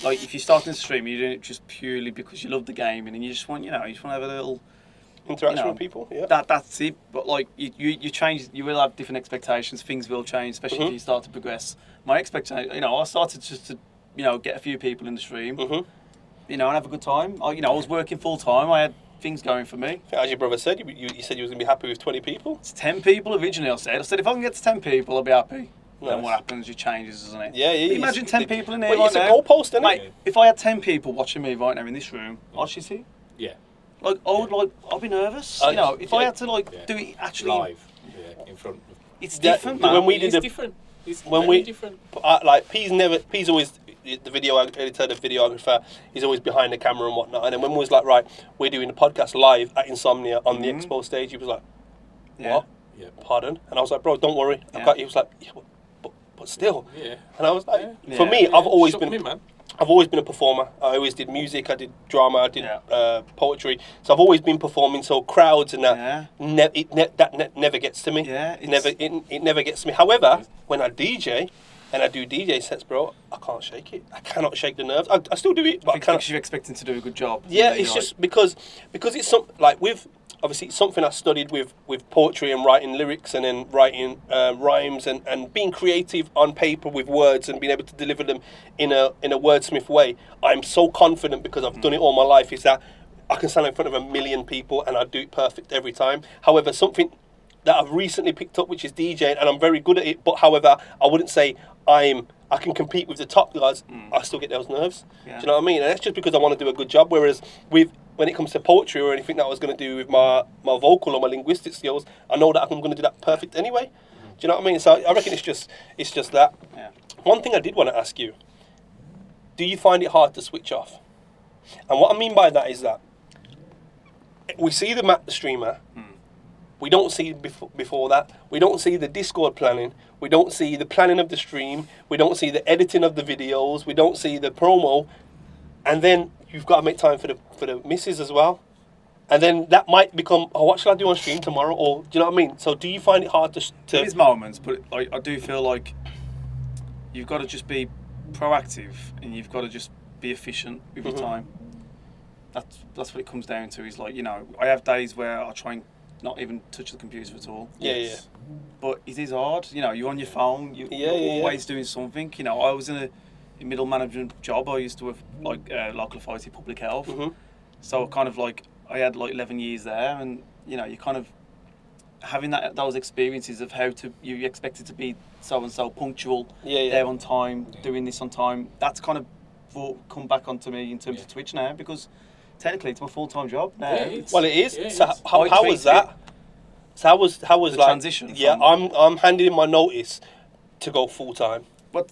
Like, if you're starting to stream, you're doing it just purely because you love the game and you just want, you just want to have a little interaction with people. Yeah. That's it. But like, you change. You will have different expectations. Things will change, especially if you start to progress. My expectation, I started just to, get a few people in the stream, and have a good time. I was working full time. I had things going for me. As your brother said, you said you was going to be happy with 20 people. It's 10 people originally. I said if I can get to 10 people, I'll be happy. Nice. Then what happens? It changes, doesn't it? Yeah. Imagine 10 people in here right now. It's a goalpost, isn't Mate, it? if I had 10 people watching me right now in this room, I'd see. Yeah. Like, I'd be nervous. If I had to do it actually live, in front of. It's different, man. When we did different. It's different. Like P's always the video editor, the videographer. He's always behind the camera and whatnot. And then when we was like, right, we're doing the podcast live at Insomnia on the expo stage, he was like, what? Yeah. Pardon? And I was like, bro, don't worry. He was like, but still. Yeah. And I was like, for me, I've always been. Man. I've always been a performer. I always did music, I did drama, I did poetry. So I've always been performing. So crowds and that, that never gets to me. Yeah, it never gets to me. However, when I DJ and I do DJ sets, bro, I can't shake it. I cannot shake the nerves. I still do it, but I can't. Because you're expecting to do a good job. Yeah, it's just because it's something like obviously it's something I studied with poetry and writing lyrics and then writing rhymes and being creative on paper with words and being able to deliver them in a wordsmith way. I'm so confident because I've done it all my life is that I can stand in front of 1 million people and I do it perfect every time. However, something that I've recently picked up, which is DJing, and I'm very good at it, but however, I wouldn't say I can compete with the top guys. I still get those nerves. Yeah. Do you know what I mean? And that's just because I want to do a good job. Whereas when it comes to poetry or anything that I was going to do with my vocal or my linguistic skills, I know that I'm going to do that perfect anyway. Do you know what I mean? So I reckon it's just that. Yeah. One thing I did want to ask you, do you find it hard to switch off? And what I mean by that is that we see the Matt the streamer, we don't see before that, we don't see the Discord planning, we don't see the planning of the stream, we don't see the editing of the videos, we don't see the promo, and then you've got to make time for the misses as well. And then that might become, what shall I do on stream tomorrow? Or, do you know what I mean? So do you find it hard to... There is moments, but I do feel like you've got to just be proactive and you've got to just be efficient with your time. That's what it comes down to, is like, I have days where I try and not even touch the computer at all. Yeah. But it is hard. You're on your phone, you're always doing something. I was in a middle management job. I used to have local authority public health. So kind of like I had 11 years there, and you kind of having those experiences of how you expected to be so and so punctual, there on time, doing this on time. That's kind of come back onto me in terms of Twitch now, because technically it's my full-time job now. Yeah, well, it is. Yeah, so how was that? So how was the like transition? Yeah, I'm handing in my notice to go full-time. But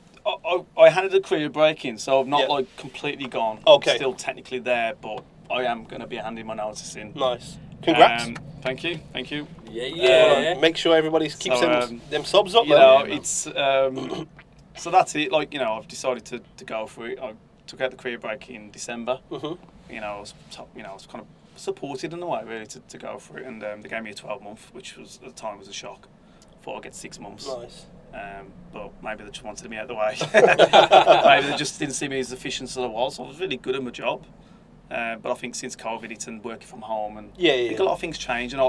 I handed a career break in, so I'm not like completely gone. Okay. I'm still technically there, but I am going to be handing my notice in. Nice. Congrats. Thank you. Yeah. Make sure everybody keeps them subs up. You know, it's so that's it. Like, you know, I've decided to go for it. I took out the career break in December. You know, I was kind of supported in a way really to go for it, and they gave me a 12-month, which was at the time was a shock. Thought I'd get 6 months. Nice. But maybe they just wanted me out of the way. Maybe they just didn't see me as efficient as I was. I was really good at my job. But I think since COVID, it's and working from home, and I think a lot of things changed. And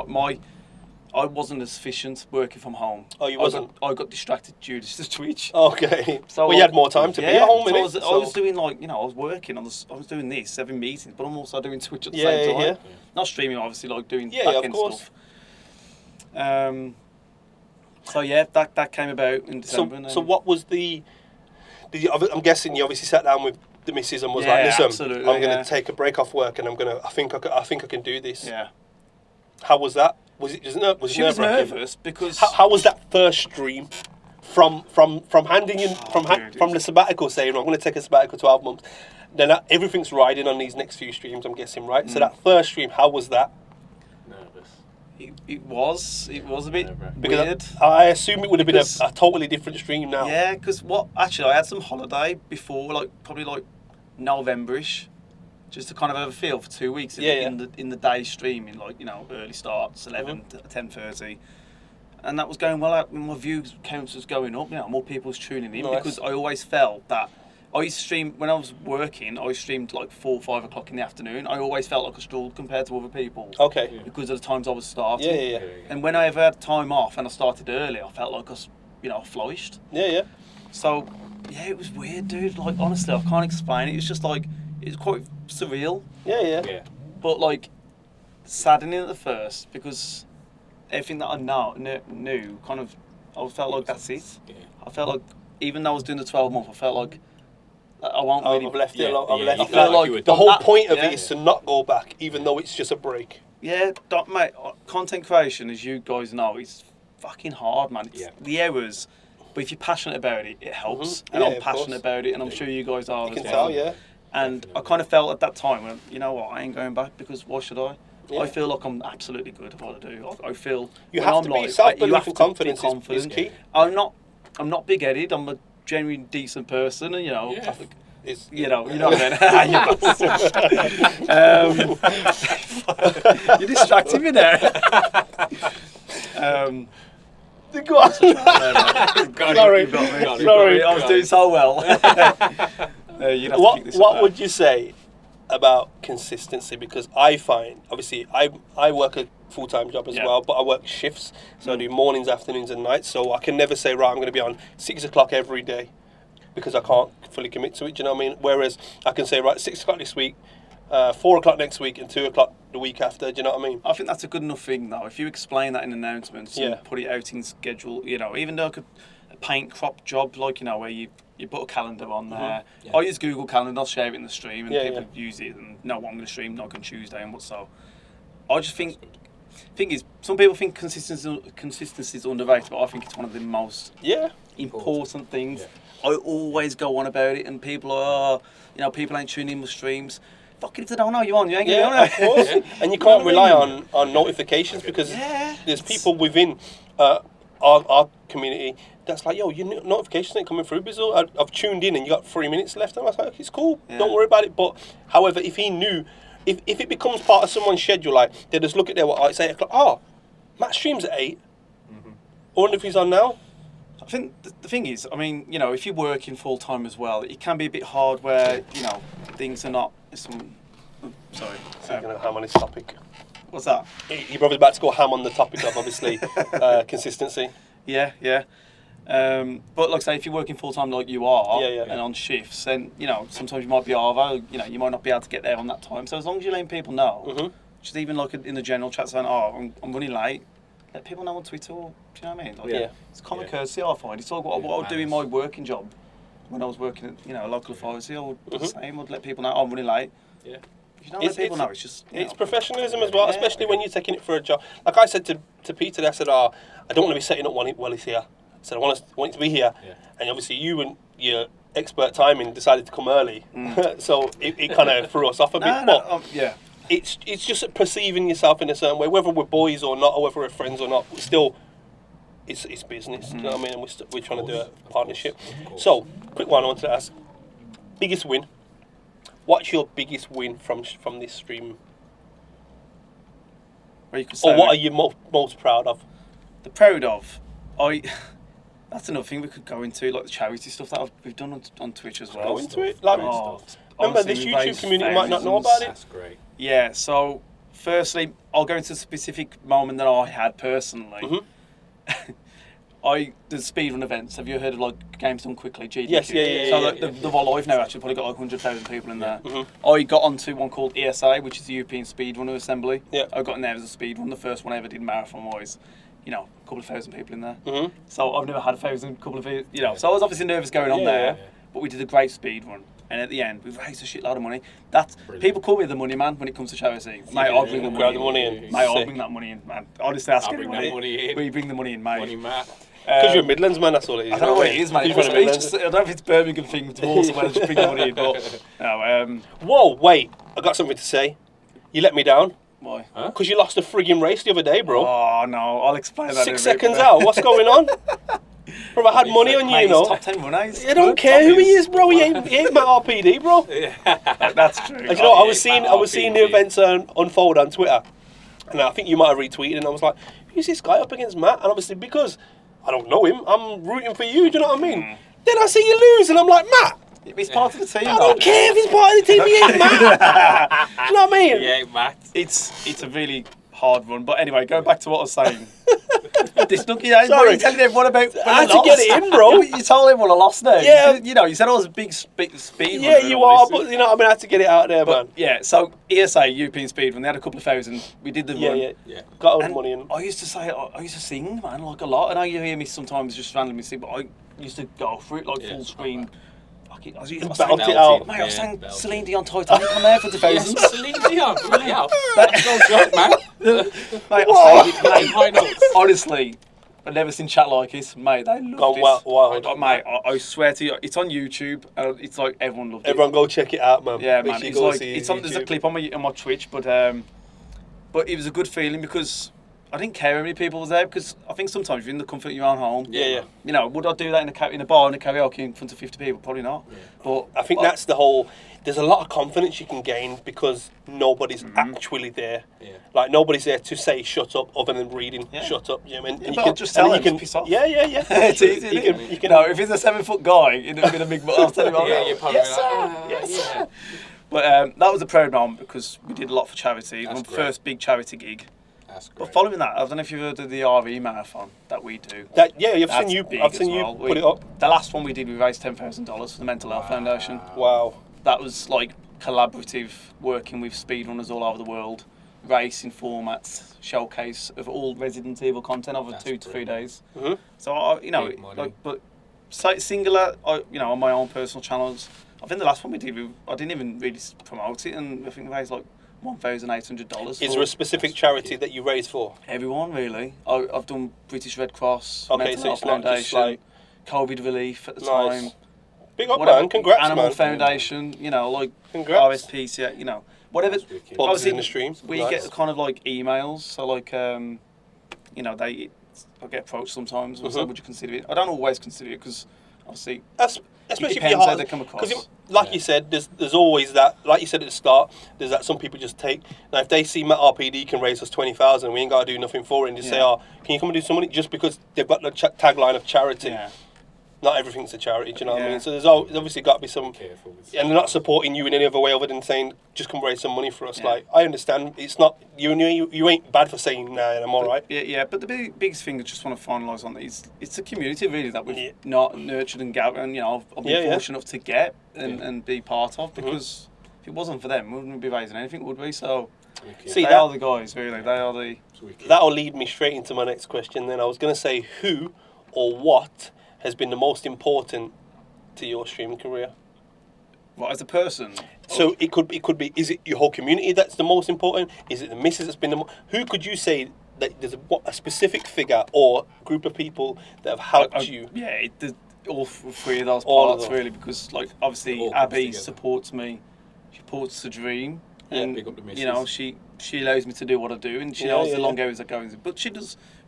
I wasn't as efficient working from home. Oh, you wasn't? I got distracted due to Twitch. Okay. So well, you had more time to be at home. So I was doing I was working I was doing this, 7 meetings, but I'm also doing Twitch at the same time. Not streaming, obviously, like doing back end stuff. So yeah, that came about in December. So what was I'm guessing you obviously sat down with the missus and was like, listen, I'm going to take a break off work, and I think I can do this. Yeah. How was that? Was it just She was nervous because how was that first stream from handing in from the sabbatical, saying I'm going to take a sabbatical 12 months, then everything's riding on these next few streams, I'm guessing, right? So that first stream, how was that? Nervous. It was a bit Because weird. I assume it would have been a totally different stream now. Yeah, because actually I had some holiday before, probably November-ish, just to kind of have a feel for 2 weeks in the day streaming, early starts, 11 to 10:30, and that was going well. My view counts was going up. More people was tuning in because I always felt that I used to stream when I was working. I streamed 4 or 5 o'clock in the afternoon. I always felt like a struggled compared to other people. Okay. Because of the times I was starting. Yeah. And when I ever had time off and I started early, I felt like I was, flourished. Yeah. So, yeah, it was weird, dude. Honestly, I can't explain it. It's just it was quite surreal. Yeah. But saddening at the first, because everything that I knew kind of, I felt like that's it. Yeah. I felt like, even though I was doing the 12 month, I felt like I won't really... I've left it. I felt like the whole point of it is to not go back, even though it's just a break. Yeah, mate, content creation, as you guys know, is fucking hard, man. It's the hours, but if you're passionate about it, it helps. And I'm passionate about it, and I'm sure you guys are as well. You can tell, yeah. And I kind of felt at that time, you know what, I ain't going back, because why should I? Yeah. I feel like I'm absolutely good at what I do. I feel... You have to be self-belief and confidence is key. I'm not big-headed, I'm a genuine decent person, and you know what I mean. You're distracting me there. Go on. Sorry, I was doing so well. What would you say about consistency? Because I find, obviously, I work a full-time job as well, but I work shifts, so I do mornings, afternoons and nights, so I can never say, right, I'm going to be on 6 o'clock every day, because I can't fully commit to it, do you know what I mean? Whereas I can say, right, 6 o'clock this week, 4 o'clock next week, and 2 o'clock the week after, do you know what I mean? I think that's a good enough thing, though. If you explain that in announcements and put it out in schedule, even though a paint crop job, where you put a calendar on there. Yeah. I use Google Calendar, I'll share it in the stream, and people use it and know what I'm going to stream, on Tuesday and what so. I just think... Thing is, some people think consistency is underrated, but I think it's one of the most important things. Yeah. I always go on about it, and people are, people ain't tuning in with streams. Fucking if they don't know you on, you ain't going to be on it. Of course. And you can't rely on notifications, because there's people within our community that's like, yo, your notifications ain't coming through, Bizzle. I've tuned in and you got 3 minutes left. And I was like, it's cool, don't worry about it. But however, if he knew, if it becomes part of someone's schedule, they just look at their it's 8 o'clock. Oh, Matt streams at 8. I wonder if he's on now. I think the thing is, if you're working full time as well, it can be a bit hard where, things are not. Sorry. You're going to ham on this topic. What's that? Your brother's about to go ham on the topic of, obviously, consistency. Yeah. But like I say, if you're working full time like you are, and on shifts, then sometimes you might be over. You might not be able to get there on that time. So as long as you're letting people know, just even in the general chat saying, "Oh, I'm running late," let people know on Twitter. Or, do you know what I mean? Like, Yeah. It's common courtesy, I find. It's all what I would do in my working job. When I was working at, a local authority, I would do the same. I'd let people know I'm running late. Yeah. If you don't let people know, it's just... It's professionalism as well, especially when you're taking it for a job. Like I said to Peter, I said, I don't want to be setting up while he's here. I said, I want it to be here. Yeah. And obviously you and your expert timing decided to come early. So it kind of threw us off a bit. It's just perceiving yourself in a certain way, whether we're boys or not, or whether we're friends or not. Still, it's business. You know what I mean? And we're trying to do a partnership. So, quick one I wanted to ask: biggest win. What's your biggest win from this stream? Or what are you most proud of? The proud of, that's another thing we could go into, like the charity stuff that we've done on Twitch as well. Go into it. Like, remember, this YouTube community might not know about it. That's great. Yeah. So, firstly, I'll go into a specific moment that I had personally. The speedrun events. Have you heard of like Games Done Quickly? GDQ? Yes, So the one I've now actually probably got like 100,000 people in there. I got onto one called ESA, which is the European Speedrunner Assembly. Yeah. I got in there as a speedrun. The first one I ever did marathon wise. A couple of thousand people in there. So I've never had couple of, So I was obviously nervous going on there, but we did a great speedrun. And at the end, we've raised a shitload of money. People call me the money man when it comes to charity. Mate, I'll bring the money in. Mate, I'll bring that money in, man. Honestly, that's good money. We bring the money in, mate. Money, Matt. Because you're Midlands, man, that's all it is. I don't know what it is, mate. I don't know if it's Birmingham thing to also well just bring the money in, but no. Whoa, wait! I got something to say. You let me down. Why? Because you lost a frigging race the other day, bro. Oh no, I'll explain that. 6 seconds out. What's going on? Bro, I had money on you, mate, you know. Top 10 runners. I don't care who he is, bro. He ain't MattRPD, bro. That's true. Like, you know, I was seeing the events unfold on Twitter, and I think you might have retweeted, and I was like, who's this guy up against Matt? And obviously because I don't know him, I'm rooting for you. Do you know what I mean? Then I see you lose, and I'm like, Matt. He's part of the team. I don't care if he's part of the team. He ain't Matt. Do you know what I mean? Yeah, Matt. It's a really hard run, but anyway, going back to what I was saying. This Snooky, what are Sorry. you telling everyone about? I had to get it in, bro. You told everyone I lost now. Yeah. You said I was a big speed. Yeah, you are, but you know, I mean, I had to get it out there, man. Yeah, so ESA, European Speedrun, they had a couple of thousand. We did the run. Yeah. Got all the money in. I used to sing, man, like a lot. And I hear me sometimes just randomly sing, but I used to go for it, like full screen. I was belt it out. Mate, I was saying Celine Dion Titanic on there for the thousands. Celine Dion, really out. That's no joke, man. Mate, high notes. Honestly, I've never seen chat like this, mate. They love this. Wild. Mate, I swear to you, it's on YouTube, and it's like everyone loved it. Everyone go check it out, man. Yeah, man. It's like there's a clip on my Twitch, but it was a good feeling because I didn't care how many people was there because I think sometimes you're in the comfort of your own home. Yeah. You know, would I do that in a bar in a karaoke in front of 50 people? Probably not. Yeah. But I think that's the whole. There's a lot of confidence you can gain because nobody's actually there. Yeah. Like nobody's there to say shut up other than reading shut up. You know, and you can just tell him to piss off. Yeah. It's easy. You can. No, if he's a 7-foot guy in a big, I'll tell him. You're probably yes, sir. But that was a proud moment because we did a lot for charity. It was the first big charity gig. But following that, I don't know if you've heard of the RE marathon that we do. I've seen you put it up. The last one we did, we raised $10,000 for the Mental Health Foundation. Wow. That was like collaborative, working with speedrunners all over the world, racing formats, showcase of all Resident Evil content over 2 to 3 days. So but singular, on my own personal channels. I think the last one we did, I didn't even really promote it, and I think we raised like $1,800. Is there a specific charity that you raise for? Everyone, really. I've done British Red Cross, okay, Mental so Health it's not Foundation, just like COVID relief at the nice. time. Big up, man. Congrats, Animal man. Foundation, like Congrats. RSPCA, whatever. Bugs in the stream. We get kind of like emails, so like, I get approached sometimes. So would you consider it? I don't always consider it because obviously. Especially if you're hard, they come across. Because, you said, there's always that. Like you said at the start, there's that some people just take. Now, if they see MattRPD can raise us 20,000, we ain't got to do nothing for it, and just say, can you come and do some money? Just because they've got the tagline of charity. Yeah. Not everything's a charity, do you know what I mean? So there's obviously got to be some. Careful with and they're not supporting you in any other way other than saying, just come raise some money for us. Yeah. Like, I understand, it's not, you ain't bad for saying, nah, I'm all right. Yeah, but the biggest thing I just want to finalise on is it's a community really that we've not nurtured and gathered, and I've been fortunate enough to get and be part of because if it wasn't for them, we wouldn't be raising anything, would we? So, see, they are the guys, really. They are the... That'll lead me straight into my next question then. I was going to say, who or what has been the most important to your streaming career? What, as a person? So it could be, is it your whole community that's the most important? Is it the missus that's been the most... Who could you say that there's a specific figure or group of people that have helped you? Yeah, all three of those All of parts, them. really, because, like, obviously, All comes Abby together. supports me. She supports the dream. Yeah, And, big up the missus. you know, she allows me to do what I do, and she Yeah, knows yeah, the long hours that go into it. But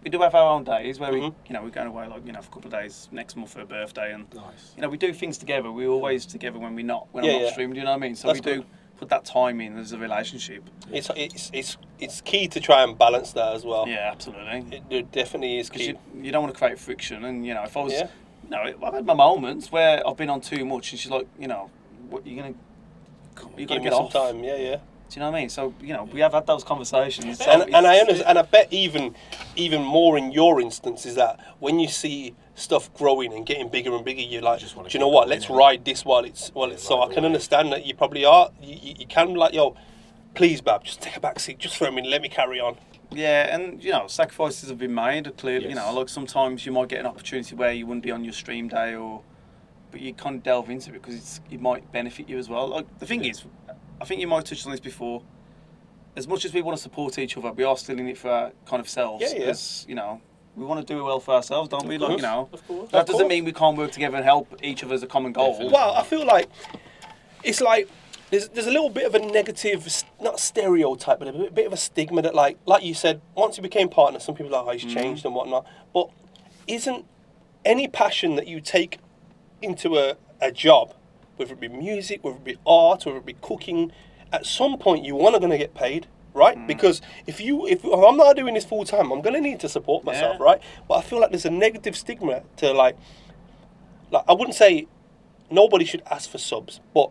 we do have our own days where we, you know, we're going away, like, you know, for a couple of days next month for her birthday, and, Nice. you know, we do things together. We're always together when I'm not Yeah. streaming, do you know what I mean? So That's we do good. put that time in as a relationship. It's key to try and balance that as well. Yeah, absolutely. It definitely is Because key. you don't want to create friction, and, you know, if I was... Yeah. You know, I've had my moments where I've been on too much, and she's like, you know, what you got to Give me get some off. time. Yeah. Do you know what I mean? So, you know, we have had those conversations. So And I it's- understand, and I bet even more in your instance is that when you see stuff growing and getting bigger and bigger, you're like, just do wanna you know keep what? going, Let's innit? ride this while it's so ride I the can wave. understand that you probably are. You can be like, yo, please, Bab, just take a back seat just for a minute. Let me carry on. Yeah, and, you know, sacrifices have been made, clearly. You Yes. know, like sometimes you might get an opportunity where you wouldn't be on your stream day, but you kind of delve into it because it might benefit you as well. Like, the thing is, I think you might have touched on this before, as much as we want to support each other, we are still in it for our kind of selves. Yeah. As, you know, we want to do well for ourselves, don't we? Like, you know, Of course. that Of doesn't course. mean we can't work together and help each other as a common goal. Definitely. Well, I feel like it's like there's a little bit of a negative, not stereotype, but a bit of a stigma that, like you said, once you became partners, some people are like, oh, he's changed and whatnot. But isn't any passion that you take into a job, whether it be music, whether it be art, whether it be cooking, at some point you want to gonna get paid, right? Because if I'm not doing this full time, I'm gonna need to support myself, Yeah. right? But I feel like there's a negative stigma to like I wouldn't say nobody should ask for subs, but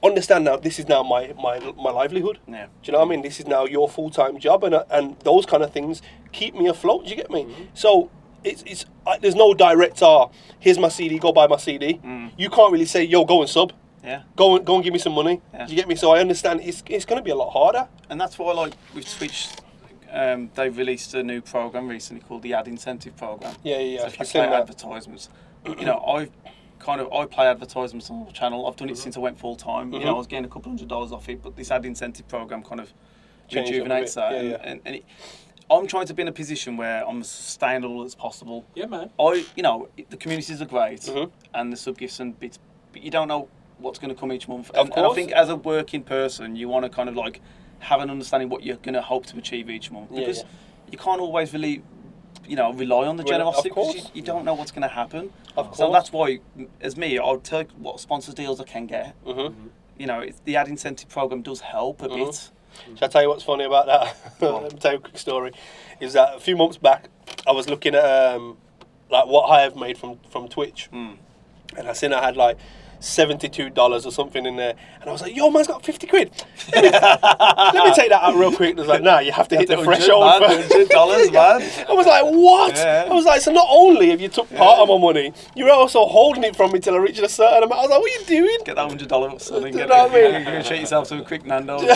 understand now this is now my livelihood. Yeah. Do you know what I mean? This is now your full-time job, and those kind of things keep me afloat. Do you get me? So it's there's no direct here's my CD, go buy my CD. You can't really say, yo, go and sub. Yeah. Go and give me some money. Yeah. Do you get me? So I understand it's going to be a lot harder. And that's what I like with Twitch. They've released a new program recently called the Ad Incentive Program. Yeah. So if you I've play seen that. advertisements, you know, I play advertisements on the channel. I've done it since I went full time. You know, I was getting a couple $100 off it, but this Ad Incentive Program kind of Changed it a rejuvenates bit. that. Yeah. And I'm trying to be in a position where I'm as sustainable as possible. Yeah, man. You know, the communities are great and the sub gifts and bits, but you don't know what's going to come each month. Of And I course. think as a working person, you want to kind of like have an understanding what you're going to hope to achieve each month, Yeah, because yeah. you can't always really, you know, rely on the Well, generosity of because course. you don't know what's going to happen. Of So course. that's why, as me, I'll tell you what sponsor deals I can get. You know, the Ad Incentive Program does help a bit. Shall I tell you what's funny about that? Let me tell you a quick story. Is that a few months back, I was looking at like what I have made from Twitch, and I seen I had like $72 or something in there, and I was like, "Yo, man's got 50 quid. Let me take that out real quick." And I was like, "Nah, you have to hit the threshold first." $100, man. I was like, "What?" Yeah. I was like, "So not only have you took part of my money, you're also holding it from me till I reach a certain amount." I was like, "What are you doing?" Get that $100 up, son, and Do you get know what I mean? You're going to treat yourself to a quick Nando's. I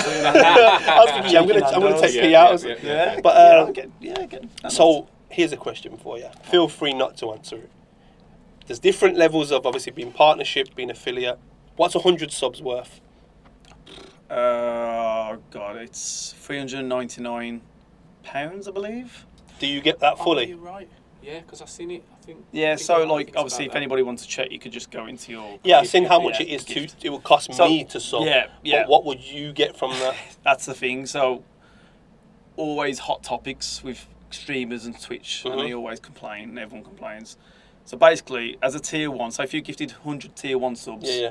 was thinking, yeah, I'm gonna take P out. Yeah, But get Nando's. so here's a question for you. Feel free not to answer it. There's different levels of obviously being partnership, being affiliate. What's 100 subs worth? Oh God, it's £399, I believe. Do you get that Oh, fully? you're right. Yeah, because I've seen it. I think. Yeah, I think so I know like it's obviously, about if that. anybody wants to check, you could just go into your. Yeah, I've seen how much yeah, it is gift. to. It would cost So, me to sub. yeah. But what would you get from that? That's the thing. So always hot topics with streamers and Twitch, and they always complain. And everyone complains. So basically, as a tier 1, so if you gifted 100 tier 1 subs, Yeah.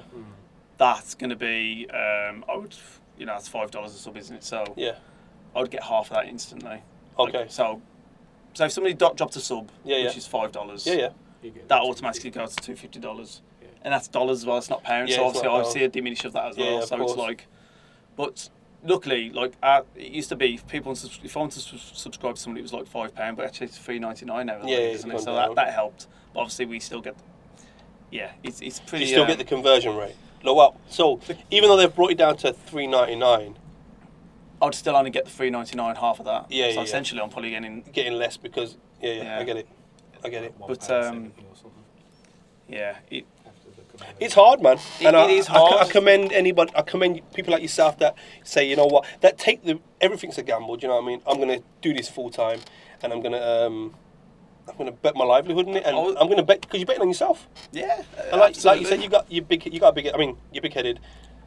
that's going to be that's $5 a sub, isn't it? So Yeah. I would get half of that instantly. Okay. Like, so if somebody dropped a sub, Yeah, which is $5, Yeah. You get that automatically goes to $250, and that's dollars as well. It's not pounds. Yeah, so it's obviously, not I pounds. see a diminish of that as Yeah, well. of So it's course. like, but luckily, like it used to be, if I wanted to subscribe to somebody, it was like £5, but actually it's $3.99 now. Yeah, isn't it's it? So gone down. that helped. But obviously, we still get. Yeah, it's pretty. You still get the conversion rate. No, well, so even though they've brought it down to $3.99, I'd still only get the $3.99, half of that. Yeah, so yeah, essentially, I'm probably getting less because yeah, I get it. But yeah, it's hard, man. It is hard. I commend anybody. I commend people like yourself that say, you know what, that take everything's a gamble. Do you know what I mean? I'm gonna do this full time, and I'm gonna bet my livelihood in it, and I'm gonna bet because you're betting on yourself. Yeah, and like you said, you got a big. I mean, you're big-headed.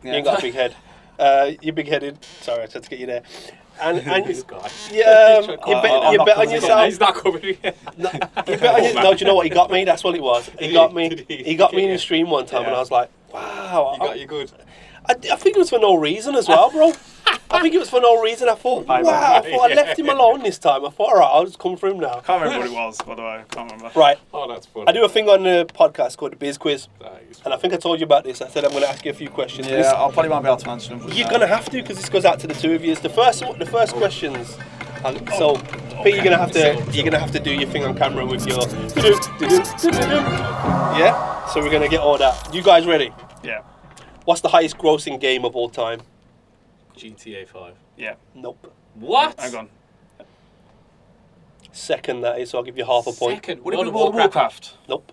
Yeah. You ain't got a big head. You're big-headed. Sorry, I tried to get you there. And this guy. Yeah, you bet on yourself. He's not coming here. No, do you know what? He got me. That's what it was. He got me. He got me in the stream one time, and I was like, wow. You got you good. I think it was for no reason as well, bro. I think it was for no reason. I thought, wow. I left him alone this time. I thought, all right, I'll just come for him now. I can't remember what it was, by the way. I can't remember. Right. Oh, that's funny. I do a thing on the podcast called the Bizz Quiz, and I think I told you about this. I said I'm going to ask you a few questions. Yeah, I'll probably won't be able to answer them. You're going to have to because this goes out to the two of you. The first questions. So, Pete, you're gonna have to do your thing on camera with your. Yeah. So we're gonna get all that. You guys ready? Yeah. What's the highest grossing game of all time? GTA 5. Yeah. Nope. What? Hang on. Second, that is. So I'll give you half a point. Second. Would it be World of Warcraft? Nope.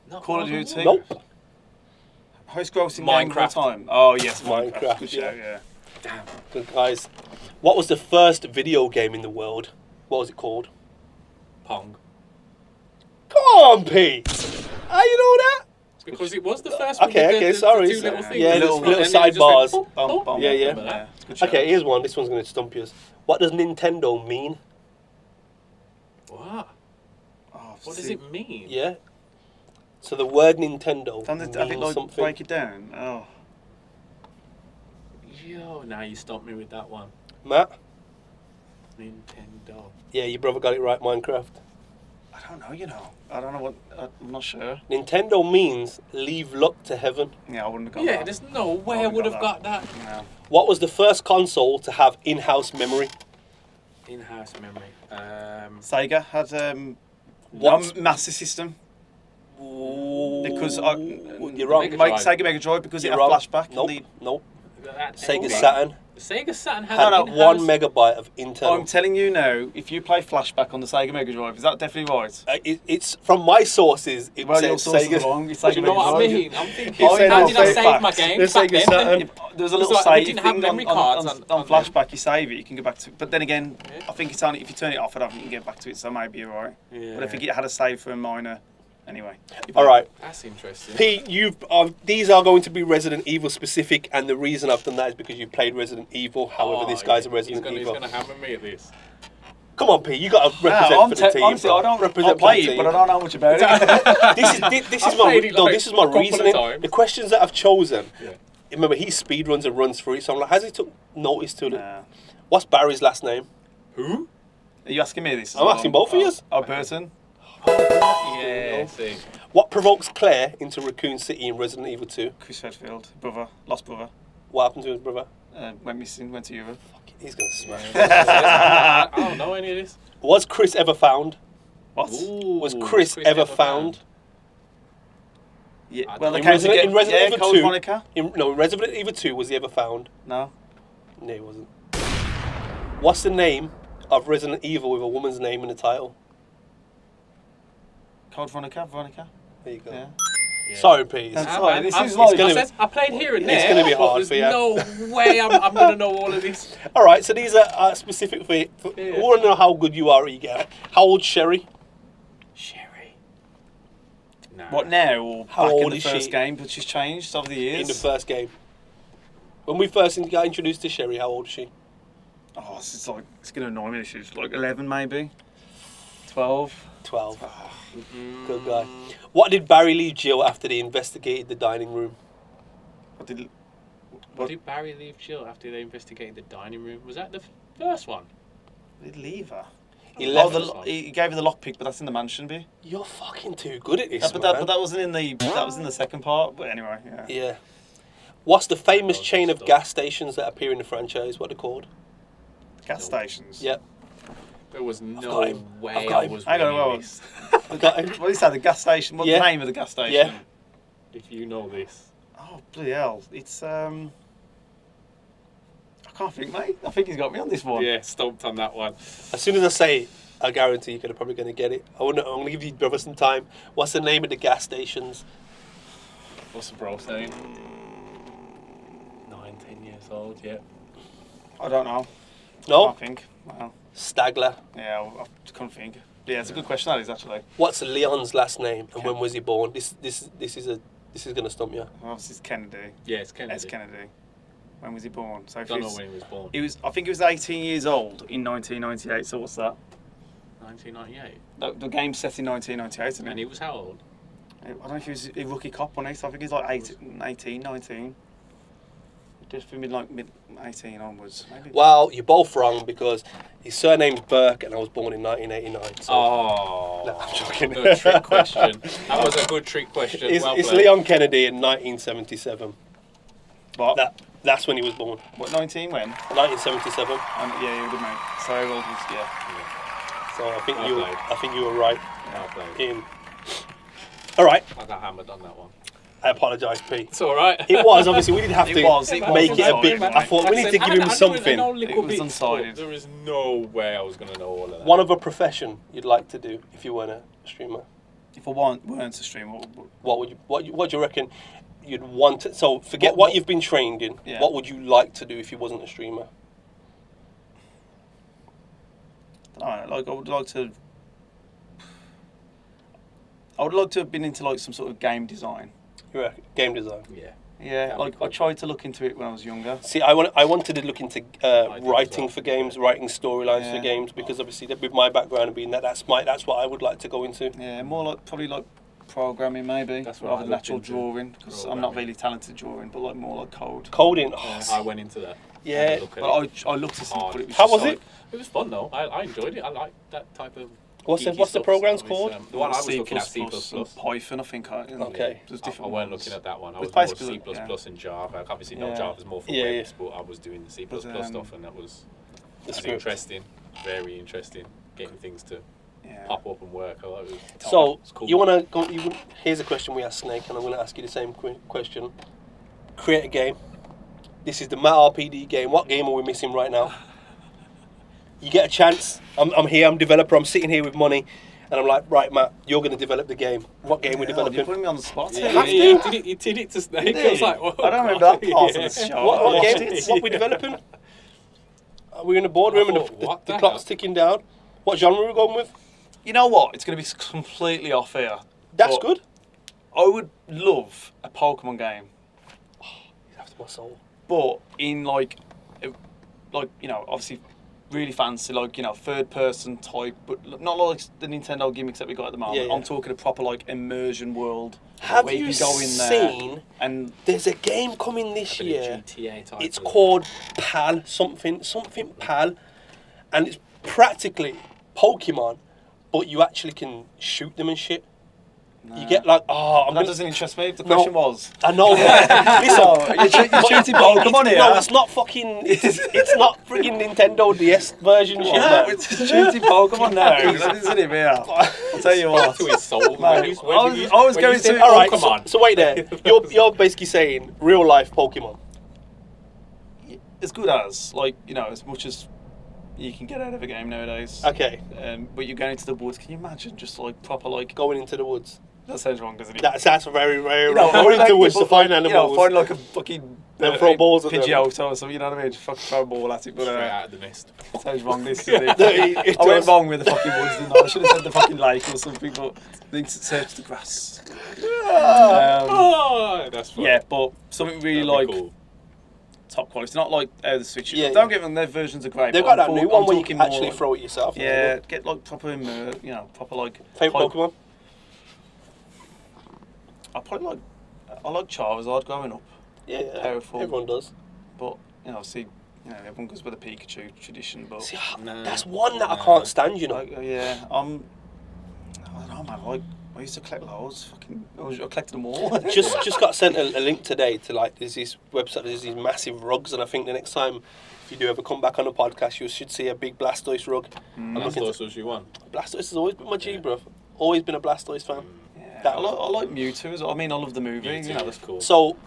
Call of Duty? Nope. Highest grossing Minecraft. game of all time? Oh yes, Minecraft. Good show, yeah. Damn. Good guys. What was the first video game in the world? What was it called? Pong. Come on, Pete. How you know that? Because it was the first one. Okay, sorry. The two little things. Yeah, little sidebars. Yeah. Good show. Okay, here's one. This one's going to stump you. What does Nintendo mean? What? What does it mean? Yeah. So the word Nintendo means something. Break it down. Oh. Yo, now you stumped me with that one. Matt? Nintendo. Yeah, your brother got it right, Minecraft. I don't know, I don't know what, I'm not sure. Nintendo means leave luck to heaven. Yeah, I wouldn't have got Yeah, that. there's no way I would have got that. No. What was the first console to have in-house memory? In-house memory. Sega had What? Master System. Because you're wrong. Sega Mega Drive because it had flashback. Nope. That Sega Saturn. The Sega Saturn had had 1 megabyte of internal. I'm telling you now, if you play flashback on the Sega Mega Drive, is that definitely right? It's from my sources. It Well, your says sources Sega. are wrong. It's Do Sega you know Mega what I Drive. mean? I'm thinking, It's saying how no did I fake save facts. my game There's back Sega then? Saturn. There's a little It's like, we save didn't have thing memory on cards on flashback. You save it, you can go back to it. But then again, I think it's only if you turn it off, I don't think you can get back to it. So maybe you're right. Yeah. But I think it had a save for a minor. Anyway. All right. That's interesting. Pete, these are going to be Resident Evil specific, and the reason I've done that is because you've played Resident Evil. However, this guy's a Resident Evil. He's going to hammer me at this. Come on, Pete, you got to represent for the team. Honestly, I don't represent play for the it, team. but I don't know much about it. This is my reasoning. Times. The questions that I've chosen. Yeah. Remember, he speedruns and runs through it, so I'm like, has he took notice to it? Nah. What's Barry's last name? Who? Are you asking me this? I'm asking both of you. Oh, Burton. Yeah. See. What provokes Claire into Raccoon City in Resident Evil 2? Chris Redfield, brother, lost brother. What happened to his brother? Went missing, went to Europe. He's going to smash. I don't know any of this. Was Chris ever found? What? Ooh, Was Chris ever found? Yeah. I Well, don't they In came Resident, in Resident Evil 2. Veronica? In Resident Evil 2, was he ever found? No. No, he wasn't. What's the name of Resident Evil with a woman's name in the title? Code Veronica. There you go. Yeah. Yeah. Sorry, Pete. That's Ah, sorry, man, this I'm- is like- I played here and there. It's gonna be but hard there's for you. no way I'm going to know all of this. All right, so these are specific for Yeah. I want to know how good you are at your game. How old's Sherry? Sherry. Nah. What now? Or How back old in the is first she? game, but she's changed over the years. In the first game. When we first got introduced to Sherry, how old is she? Oh, it's like it's gonna annoy me. She's like 11, maybe 12. 12. Good guy. What did Barry leave Jill after they investigated the dining room? What did Barry leave Jill after they investigated the dining room? Was that the first one? Did he leave her? He left. He gave her the lockpick, but that's in the mansion bit. You're fucking too good at this, Yeah, but man. that wasn't in the second part. But anyway, yeah. Yeah. What's the famous Oh, chain of stuff. gas stations that appear in the franchise? What are they called? Gas stations. Yep. There was got no him. way I've got I him. was Hang on, winning whoa. this. I got him. What did you say? The gas station. What's Yeah. the name of the gas station? Yeah. If you know this. Oh, bloody hell. It's I can't think, mate. I think he's got me on this one. Yeah, stumped on that one. As soon as I say it, I guarantee you're probably going to get it. I'm going to give you brother some time. What's the name of the gas stations? What's the bro's name? 10 years old, yeah. I don't know. No? I can't think. Well, Stagler. yeah, I couldn't think. Yeah, it's a good question, that is, actually. What's Leon's last name and when was he born? This is going to stump you. Obviously, it's Kennedy. Yeah, it's Kennedy. S. Kennedy. When was he born? So I don't know when he was born. I think he was 18 years old in 1998, so what's that? 1998. The game's set in 1998, isn't it? And he was how old? I don't know if he was a rookie cop or not, so I think he's like 18, 19. Just for mid-18 onwards, maybe. Well, you're both wrong because his surname's Burke and I was born in 1989. So. Oh, No, I'm joking. Good trick question. That was a good trick question. It's Leon Kennedy in 1977. What? That's when he was born. What, 19 when? 1977. Yeah, you would have made. So old was, yeah. So I think Well you were right. Well played. All right. I got hammered on that one. I apologise, Pete. It's all right. It was obviously we didn't have to make it a unsided, bit. mate. I thought we need to give him something. It was unsided. There is no way I was going to know all of that. One of a profession you'd like to do if you weren't a streamer. If I weren't a streamer, What do you reckon you'd want to? So forget what you've been trained in. Yeah. What would you like to do if you wasn't a streamer? I would like to have been into like some sort of game design. You're a game design. Yeah. Yeah, like I tried to look into it when I was younger. See, I wanted to look into writing well. for games, writing storylines for Yeah. games, because obviously with my background and being that's what I would like to go into. Yeah, more like probably like programming maybe, That's what rather I than looked actual into, drawing, because I'm not really talented drawing, but like more like code. Coding. I went into that. Yeah. Had a look at But it. I looked at some, but it was How just was like, it? It was fun though. I enjoyed it. I like that type of. What's the geeky stuff. program's So called? The one I was C++, looking at, C++. and Python, I think. Okay. There's I different weren't ones. looking at that one. I It's was more basically, C++ and Java. Like, obviously, Yeah. Java's more for Yeah, webs, but I was doing the C++ But, stuff, and that was script. interesting. Very interesting. Getting things to Yeah. pop up and work. I thought it was So it's cool. you want to go? Here's a question we asked Snake, and I'm going to ask you the same question. Create a game. This is the MattRPD game. What game are we missing right now? You get a chance. I'm here. I'm developer. I'm sitting here with money, and I'm like, right, Matt, you're going to develop the game. What game we're You're developing? putting me on the spot. Yeah, here. he did it to Snake. Did I was he? like, oh, I don't remember God. that part of the show. What I watched game? it. What we're developing? We're in a boardroom I and thought, the what the clock's hell? ticking down. What genre are we going with? You know what? It's going to be completely off here. That's but good. I would love a Pokemon game, After my soul. but in like you know, obviously really fancy, like, you know, third person type, but not like the Nintendo gimmicks that we got at the moment. Yeah. I'm talking a proper like immersion world. Have where you can go in there seen? and There's a game coming this A bit of year. GTA type It's of- called PAL, something PAL, and it's practically Pokemon, but you actually can shoot them and shit. You get like, that doesn't interest me. The question was. I know. Listen, You're shooting Pokemon here. No, it's not fucking. It's not frigging Nintendo DS version shit. Yeah, man. it's shooting Pokemon now. That isn't it, yeah. I'll tell you what. to his soul. Mate, I was going to- All right, Pokemon. so wait there. You're basically saying real life Pokemon. As good as, like, you know, as much as you can get out of a game nowadays. Okay, But you're going into the woods. Can you imagine just like proper like? going into the woods. That sounds wrong, doesn't it? That's very, very You know, wrong. Going into the woods to but find like, animals. You know, find like a fucking Then throw balls at them. Pidgeotto or something. You know what I mean? Just fucking throw a ball at it. But Straight out of the nest. sounds wrong. This is it. It I went does. wrong with the fucking woods. Didn't I? I should have said the fucking lake or something. But I need to search the grass. Oh, that's fun. Yeah, but something really That'd like be cool. top quality. It's not like the Switch. Yeah, Don't get me wrong, their versions are great. They've but got that I'm new talk- one I'm where you talking can actually more- throw it yourself. Yeah, get like proper, you know, proper like. Favourite hype. Pokemon? I like Charizard growing up, Yeah, Powerful. everyone does. but you know, everyone goes with the Pikachu tradition, but See, No. that's one that I can't stand, you know. like, yeah, I don't know, man. Like, I used to collect loads. I collected them all. just got sent a link today to like there's this website, there's these massive rugs, and I think the next time if you do ever come back on a podcast, you should see a big Blastoise rug. I'm looking Blastoise was you won. Blastoise has always been my G, bruv. Always been a Blastoise fan. Yeah, That- I like Mewtwo as well. I mean, I love the movie. Mewtwo You know, is cool. So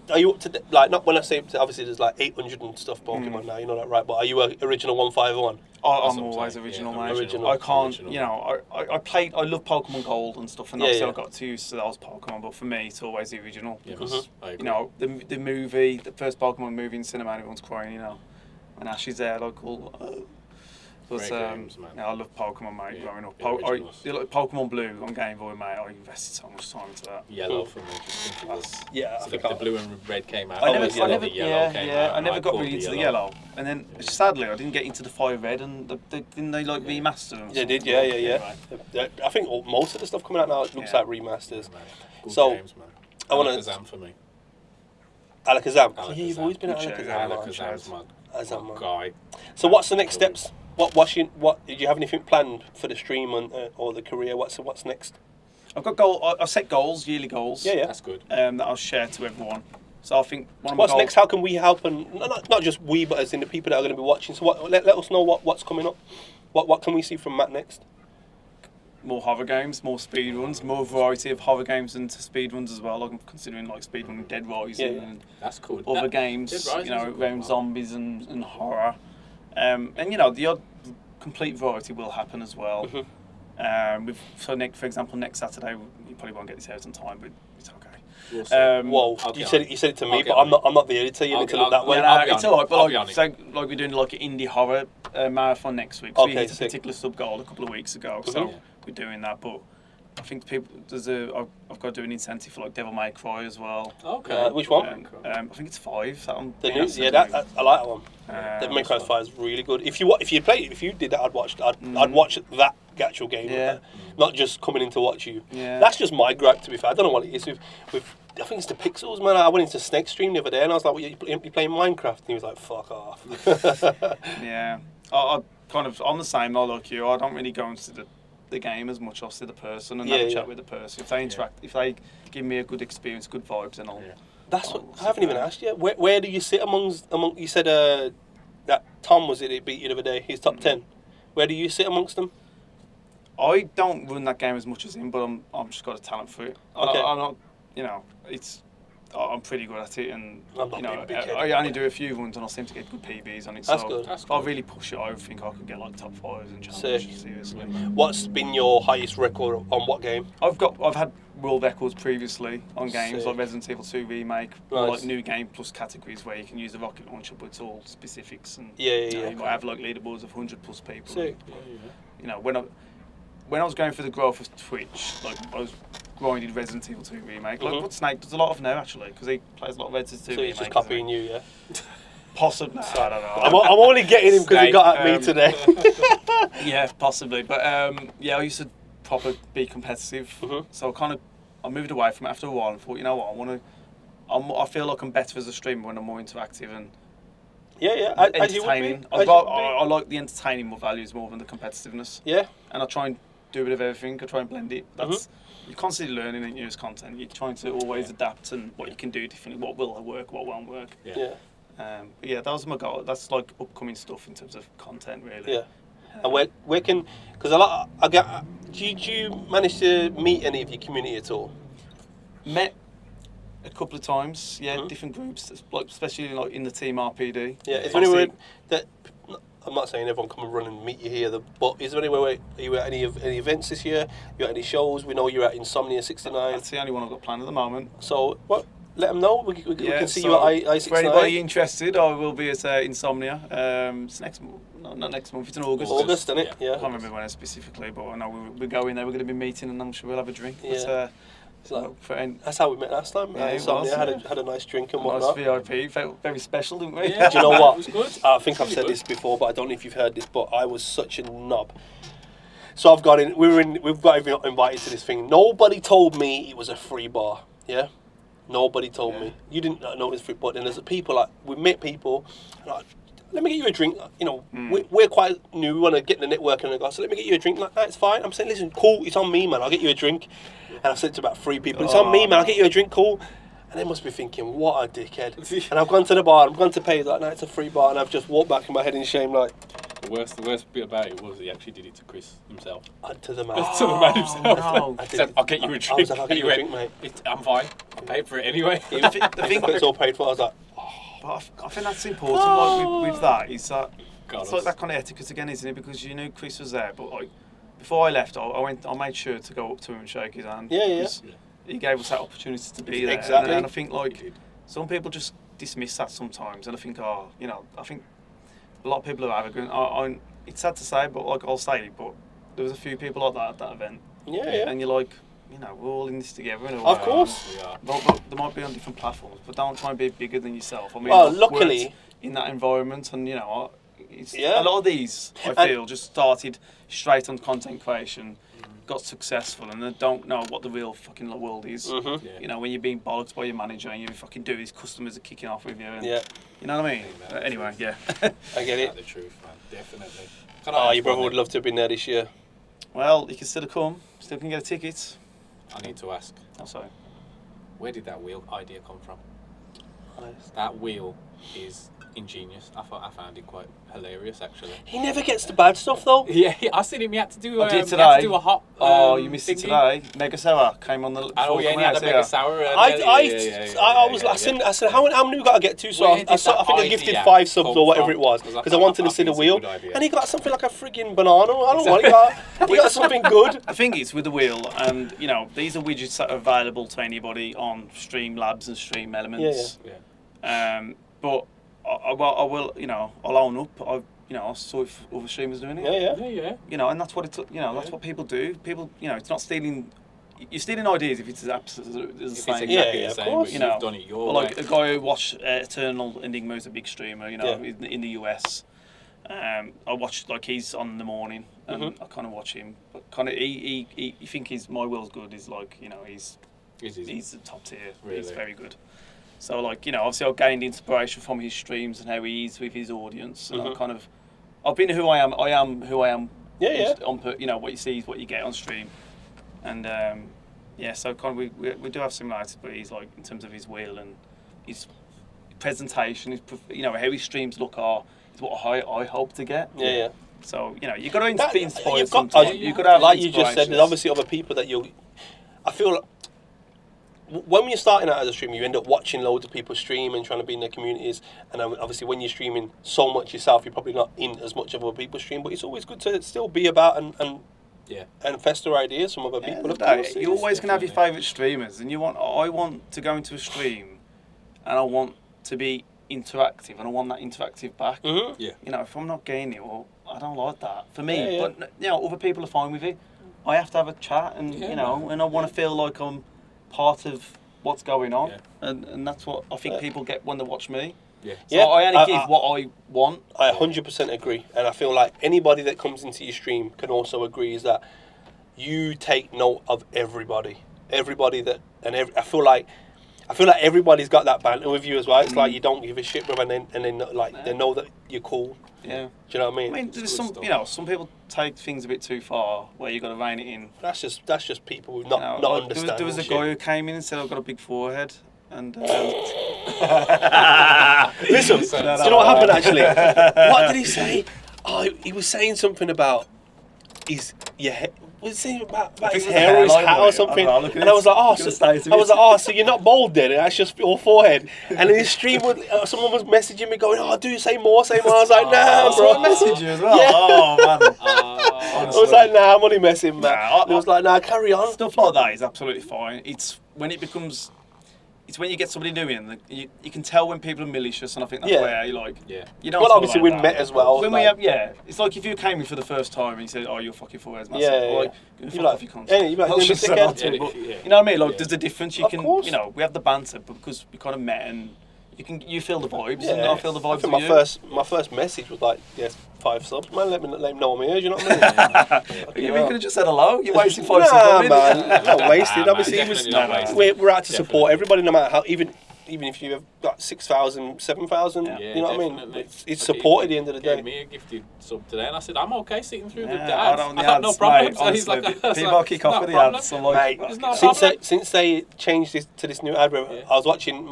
Are you up to like not when I say obviously there's like 800 and stuff Pokemon now, you know that, right? But are you a original 151? I'm always original, mate. Original. I can't, Original. you know, I love Pokemon Gold and stuff, and obviously I got too used to those Pokemon, but for me, it's always the original. Yes, I agree. You know, the movie, the first Pokemon movie in cinema, everyone's crying, you know, when Ash is there, like, all. But Great games, man. yeah, I love Pokemon, mate. Growing up, the originals. like Pokemon Blue on Game Boy, mate. I invested so much time into that. Yellow for me, just think it was. Yeah, So the blue and red came out. I the yellow came out. I never got caught really the into the yellow, and then sadly I didn't get into the Fire Red, and didn't they like remaster them? They did, yeah. I think most of the stuff coming out now looks like remasters. Good So, games, man. I wanna- Alakazam for me. Alakazam. Alakazam. Yeah, you've always been at Good Alakazam. shout. man. Alakazam's my Alakazam, man. guy. So what's the next steps? What did you have anything planned for the stream or the career? What's next? I've got I set goals, yearly goals. Yeah. That's good. That I'll share to everyone. So I think one of my What's goals, next? How can we help? And not just we, but as in the people that are going to be watching. So let us know what's coming up. What can we see from Matt next? more horror games, more speedruns, more variety of horror games into speedruns as well. Like I'm considering like speedrunning Dead Rising and That's cool. other games, Dead Rising you know, is a good around one. zombies and horror. And you know, the odd complete variety will happen as well. For example, next Saturday, you probably won't get this out on time, but it's okay. We'll see. Whoa, I'll you get said it to me, I'll but get I'm on not the editor. You need to look that way. I'll be it's on alright, I'll be but on like, say, like we're doing like an indie horror marathon next week. Okay, We hit a sick. particular sub goal a couple of weeks ago, so we're doing that. But I think I've got to do an incentive for like Devil May Cry as well. Okay. Which one? I think it's 5. That one. The Yeah, new, that's yeah, the new- that I like that one. The Make Cry 5 is really good. If you did that, I'd watch that actual game. Yeah. Not just coming in to watch you. Yeah. That's just my gripe, to be fair. I don't know what it is with I think it's the pixels, man. I went into Snake's stream the other day and I was like, well, you playing Minecraft? And he was like, fuck off. Yeah. I kind of, I'm the same though, like you. I don't really go into the game as much. I'll see the person and have a chat with the person. If they interact, if they give me a good experience, good vibes, then I'll... Yeah. That's what I haven't even asked you. Where do you sit among? You said that Tom was it beat you the other day. He's top 10. Where do you sit amongst them? I don't run that game as much as him, but I'm just got a talent for it. Okay. I'm not, you know, I'm pretty good at it, and I'm not you know, being big I only do a few runs, and I seem to get good PBs on it. That's so good. If I really push it, I think I could get like top 5s and challenges. Seriously. What's been your highest record on what game? I've had world records previously on games Sick. like Resident Evil 2 remake, Nice. or like new game plus categories where you can use the rocket launcher, but it's all specifics, and you might have like leaderboards of 100+ people. Sick. You know, when I was going for the growth of Twitch, like I was grinding Resident Evil 2 remake, like what Snake does a lot of now actually, because he plays a lot of Resident 2 So remake. he's just copying you, yeah? Possibly. I don't know. I'm only getting him because he got at me today. Yeah, possibly. But yeah, I used to proper be competitive. So I moved away from it after a while and thought, you know what, I feel like I'm better as a streamer when I'm more interactive and entertaining. I like the entertaining values more than the competitiveness. Yeah. And I try and do a bit of everything. I try and blend it. That's you're constantly learning and use content. You're trying to always adapt and what you can do differently. What will work? What won't work? Yeah. But yeah, that was my goal. That's like upcoming stuff in terms of content, really. Yeah. And where can, because did you manage to meet any of your community at all? Met a couple of times, different groups, like especially like in the team RPD. Yeah. Is there anywhere that, I'm not saying everyone come and run and meet you here, but is there anywhere are you at any events this year? You at any shows? We know you're at Insomnia 69. That's the only one I've got planned at the moment. So let them know. We can see you at I69. For anybody interested, I will be at Insomnia. It's next month. No, not next month. It's in August. August, isn't it? Yeah. I can't remember when specifically, but I know we're going there. We're going to be meeting, and I'm sure we'll have a drink. Yeah. But, that's how we met last time. Yeah, Insomnia had a nice drink and whatnot. Nice VIP. Felt very special, didn't we? Yeah. Do you know what? It was good. I think I've said this before, but I don't know if you've heard this. But I was such a knob. So I've got in. We've got invited to this thing. Nobody told me it was a free bar. Yeah. Nobody told me. You didn't know it was free, but then there's people we met people. Like, let me get you a drink. You know, we're quite new. We want to get in the networking and go. So let me get you a drink. Like, it's fine. I'm saying, listen, cool. It's on me, man. I'll get you a drink. And I've said to about 3 people, it's on me, man. I'll get you a drink. Cool. And they must be thinking, what a dickhead. And I've gone to the bar. I'm going to pay. Like, no, it's a free bar. And I've just walked back in my head in shame, like, The worst bit about it was he actually did it to Chris himself. To the man. To the man himself. No. He said, I'll get you a drink. I was like, I'll get you a drink, mate. I'm fine. I paid for it anyway. The thing It's all paid for. I was like, but I think that's important. Like with that, is that God, it's like that kind of etiquette again, isn't it? Because you knew Chris was there, but like before I left, I made sure to go up to him and shake his hand. Yeah. He gave us that opportunity to be there. Exactly. And I think like some people just dismiss that sometimes, and I think, I think a lot of people are arrogant. It's sad to say, but like I'll say it, but there was a few people like that at that event. Yeah. And you're like, we're all in this together. In a Of way. course. But they might be on different platforms, but don't try and be bigger than yourself. I mean, Well, I've luckily worked in that environment, and it's, Yeah. a lot of these I feel just started straight on content creation, got successful, and they don't know what the real fucking world is. Mm-hmm. When you're being bollocks by your manager and you fucking do these customers are kicking off with you. And, Yeah. You know what I mean? Anyway, yeah. I get it. The truth, man. Definitely. Your brother would love to have been there this year. Well, you can still come, still can get a ticket. I need to ask, Oh, sorry. where did that wheel idea come from? That wheel is ingenious. I found it quite hilarious, actually. He never gets the bad stuff though. Yeah, I seen him. He had to do. I did He had today. to do a hot. You missed it thingy. today. Mega Sour came on the. Oh yeah, and he had a mega sour. I said, how many we got to get to? So Where I did think that I gifted idea 5 subs come or whatever from? it was Because because I wanted to see think the it's a wheel, good idea. and he got something like a frigging banana. I don't know what he got. He got something good. The thing is with the wheel, and these are widgets that are available to anybody on Streamlabs and Stream Elements. Yeah. But I will, I'll own up. I saw if other streamers doing it. Yeah. And that's what it's, that's what people do. People, it's not stealing. You're stealing ideas if it's absolutely the If same. it's exactly Yeah, the of same, course. but you've done it your Well, way. like a guy who watched Eternal Enigma is a big streamer, Yeah. in the US. I watched, like, he's on in the morning, and I kind of watch him. But kind of, he think my will's good. He's like, he's the top tier. Really? He's very good. So, like, obviously I gained inspiration from his streams and how he is with his audience. And I've been who I am. I am who I am. Yeah. What you see is what you get on stream. And, so kind of we do have similarities, but he's like, in terms of his wheel and his presentation, how his streams look is what I hope to get. Yeah. So, you got to be inspired You've got, sometimes. You've got to have like you just said, there's inspirations. obviously other people that I feel like when you're starting out as a streamer, you end up watching loads of people stream and trying to be in their communities. And obviously, when you're streaming so much yourself, you're probably not in as much of other people's stream. But it's always good to still be about and fester ideas from other people. Of course, you always can have your favourite streamers, and I want to go into a stream, and I want to be interactive, and I want that interactive back. Mm-hmm. Yeah. If I'm not getting it, well, I don't like that. For me, Yeah. but other people are fine with it. I have to have a chat, and and I want to feel like I'm part of what's going on, and that's what I think people get when they watch me. Yeah. So I only give what I want. I 100% agree, and I feel like anybody that comes into your stream can also agree is that you take note of everybody I feel like everybody's got that banter with you as well. It's like you don't give a shit, brother, and then they know that you're cool. Yeah. Do you know what I mean? I mean, there's some, stuff. some people take things a bit too far, where you got to rein it in. That's just people who not Like, understand. there was a shit. guy who came in and said, "I've got a big forehead," and Listen, do you know what happened actually? What did he say? Oh, he was saying something about his was he saying about his hair or his hat or something? And I was like, so you're not bald then? That's just your forehead. And in his stream, someone was messaging me going, "Oh, do say more, say more." I was like, "Nah, bro." I messaged you as well. Yeah. Oh man. I was like, "Nah, I'm only messing, man." Nah, I was like, "Nah, carry on." Stuff like that is absolutely fine. It's when you get somebody new in, you can tell when people are malicious, and I think that's where you like. Yeah. You don't. Well, obviously like we've that. met as well. When like, we have, it's like if you came in for the first time and you said, "Oh, your fucking forehead's massive," or like, You're like, you can't. yeah, you're like, Not you're just a so dickhead. not to, but you know what I mean? Like, there's a difference. You Of can, course. we have the banter, but because we kind of met and you feel the vibes, and Yeah. I feel the I vibes think of you. my first message was like, "Yes, 5 subs, man. Let him know I'm here." Do you know what I mean? You could have just said hello. You wasted 5 Nah, seconds. man, not wasted. Nah, Obviously, man, it was, definitely not wasted. we're out to support Definitely. everybody, no matter how. Even if you have got 6,000, 7,000, Yeah. you know what I mean? Definitely. It's Like, support at the end of the he gave day. me a gifted sub today, and I said, "I'm okay sitting through the Yeah, ads. I don't I have no ads, problem." mate, So he's like, honestly, I was people like, kick "It's off not with a the problem." ads. I'm like, Mate, It's not a since problem. they changed this to this new ad, Yeah. I was watching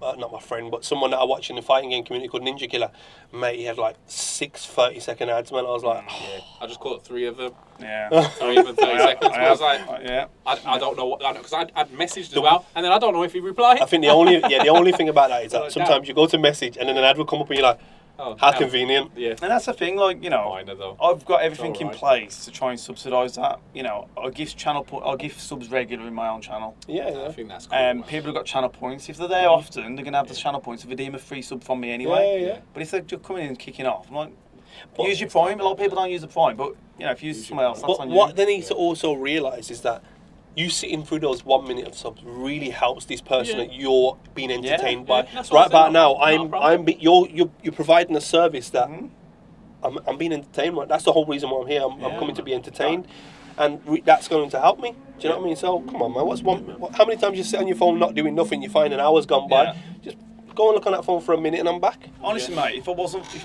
not my friend, but someone that I watch in the fighting game community called Ninja Killer. Mate, he had like 6 30-second ads, man. I was like, yeah. I just caught 3 of them. Yeah. Or even 30 seconds. I was like, yeah. I don't know what, because I'd messaged as well, and then I don't know if he replied. I think the only thing about that is that sometimes you go to message and then an ad will come up and you're like, how convenient. Yeah. And that's the thing, like, you know, Minor, though. I've got everything in place to try and subsidise that. You know, I give subs regular in my own channel. Yeah. I think that's cool. People have got channel points. If they're there often, they're going to have the channel points to redeem a free sub from me anyway. Yeah. But if they're just coming in and kicking off, I'm like, use your Prime. A lot of people don't use the Prime, but, you know, if you use someone else, that's on you. What they need to also realise is that you sitting through those 1 minute of subs really helps this person that you're being entertained by. Right about now, you're providing a service that I'm being entertained. Right? That's the whole reason why I'm here. I'm coming to be entertained, and that's going to help me. Do you know what I mean? So come on, man. How many times you sit on your phone not doing nothing? You find an hour's gone by. Just go and look on that phone for a minute, and I'm back. Honestly, mate, if I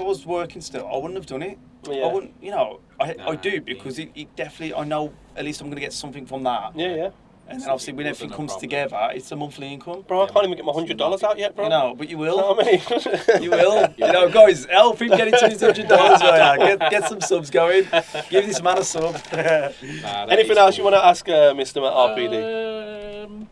was working still, I wouldn't have done it. Yeah. I wouldn't. You know, I do because it definitely. I know at least I'm going to get something from that. Yeah. And then obviously when everything comes together, it's a monthly income. Bro, I can't even get my $100 out yet, bro. No, but you will. You know what I mean? You will. You know, guys, help him get into his $100. Right? Get some subs going. Give this man a sub. Anything else you want to ask Mr. MattRPD?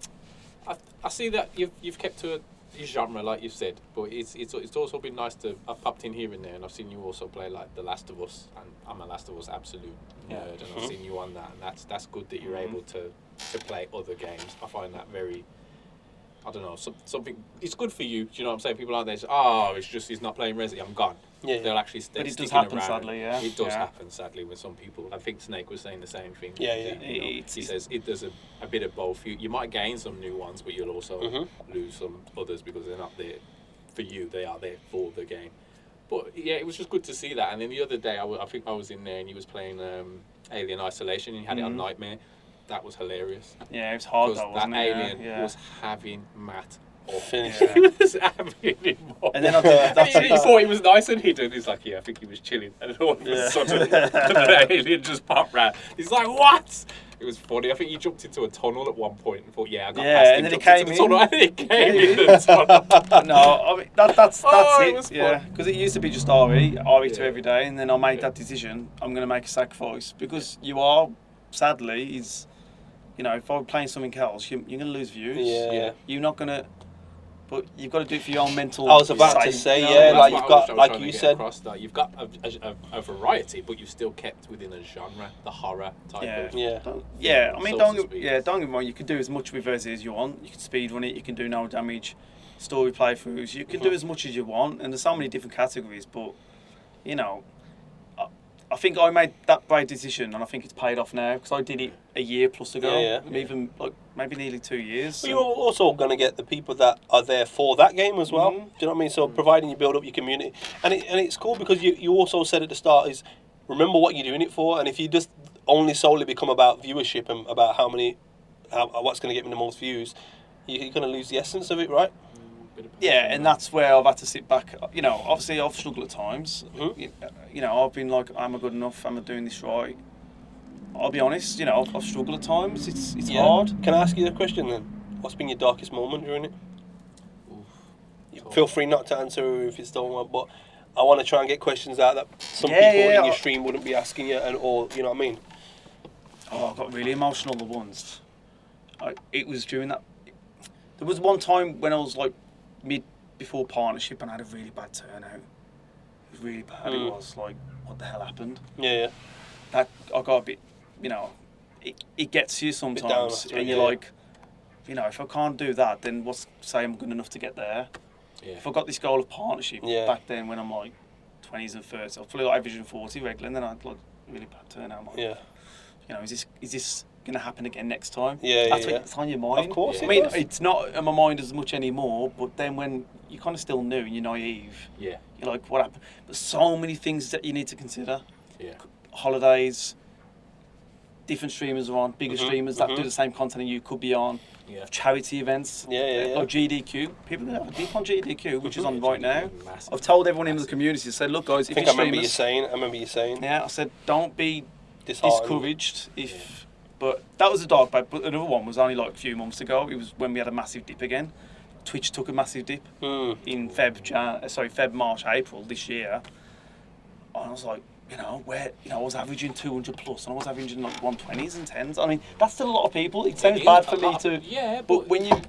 I see that you've kept to your genre, like you've said, but it's also been nice to. I've popped in here and there, and I've seen you also play like The Last of Us, and I'm a Last of Us absolute nerd, and I've seen you on that, and that's good that you're able to play other games. I find that very, I don't know, something. It's good for you. Do you know what I'm saying? People out there say, "Oh, he's not playing Resi. I'm gone." Yeah. They'll actually But it does sticking happen, around. sadly, yeah. It does happen, sadly, with some people. I think Snake was saying the same thing. Yeah. He says it does a bit of both. You might gain some new ones, but you'll also lose some others because they're not there for you. They are there for the game. But yeah, it was just good to see that. And then the other day, I think I was in there and he was playing Alien Isolation and he had it on Nightmare. That was hilarious. Yeah, it was hard though, wasn't that it? alien was having Matt Finish He was having him off. And then he thought he was nice and hidden. He's like, yeah, I think he was chilling. And all of a sudden, the alien just popped round. He's like, what? It was funny. I think he jumped into a tunnel at one point and thought, yeah, I got past him. And then it came in. And then it came in the tunnel. No, I mean, that's it it. was Yeah, fun. because it used to be just RE2 every day, and then I made that decision. I'm going to make a sacrifice because you are, sadly, is, you know, if I'm playing something else, you're going to lose views. Yeah. You're not going to. But you've got to do it for your own mental. I was about to say, yeah, like you've got, like you said, you've got a variety, but you've still kept within a genre, the horror type of. Yeah. I mean, don't get me wrong. You can do as much with Resi as you want. You can speedrun it. You can do no damage, story playthroughs. You can do as much as you want, and there's so many different categories. But you know, I think I made that brave decision, and I think it's paid off now because I did it a year plus ago, even like maybe nearly 2 years. Well, you're also going to get the people that are there for that game as well. Do you know what I mean? So providing you build up your community, and it's cool because you also said at the start is remember what you're doing it for, and if you just only solely become about viewership and about what's going to get me the most views, you're going to lose the essence of it, right? Yeah, and that's where I've had to sit back. You know, obviously I've struggled at times. You know, I've been like, am I good enough? Am I doing this right? I'll be honest, you know, I've struggled at times. It's hard. Can I ask you a question then? What's been your darkest moment during it? Feel free not to answer if it's don't want, but I want to try and get questions out that some people in your stream wouldn't be asking you, or you know what I mean? Oh, I got really emotional the once. It was during that. There was one time when I was like before partnership and I had a really bad turnout. It was really bad. It was like, what the hell happened? Yeah. That I got a bit, you know, it gets you sometimes, and you're like, you know, if I can't do that, then what's to say I'm good enough to get there? Yeah. If I got this goal of partnership back then when I'm like 20s and 30s, I'll play like Vision 40 regular, and then I'd like really bad turnout. Like, you know, is this going to happen again next time? That's what it's on your mind. Of course, I mean, it's not on my mind as much anymore, but then when you're kind of still new and you're naive, you're like, what happened? There's so many things that you need to consider. Holidays, different streamers are on, bigger streamers that do the same content you could be on. Charity events, like GDQ. People that have deep on GDQ, which is on right now. I've told everyone in the community, I said, look guys, if you're streamers, I remember you saying. Yeah, I said, don't be discouraged But that was a dark bad. But another one was only like a few months ago. It was when we had a massive dip again. Twitch took a massive dip in Feb, March, April this year. And I was like, I was averaging 200 plus, and I was averaging like 120s and 10s. I mean, that's still a lot of people. It sounds bad for me to. Yeah, but when you need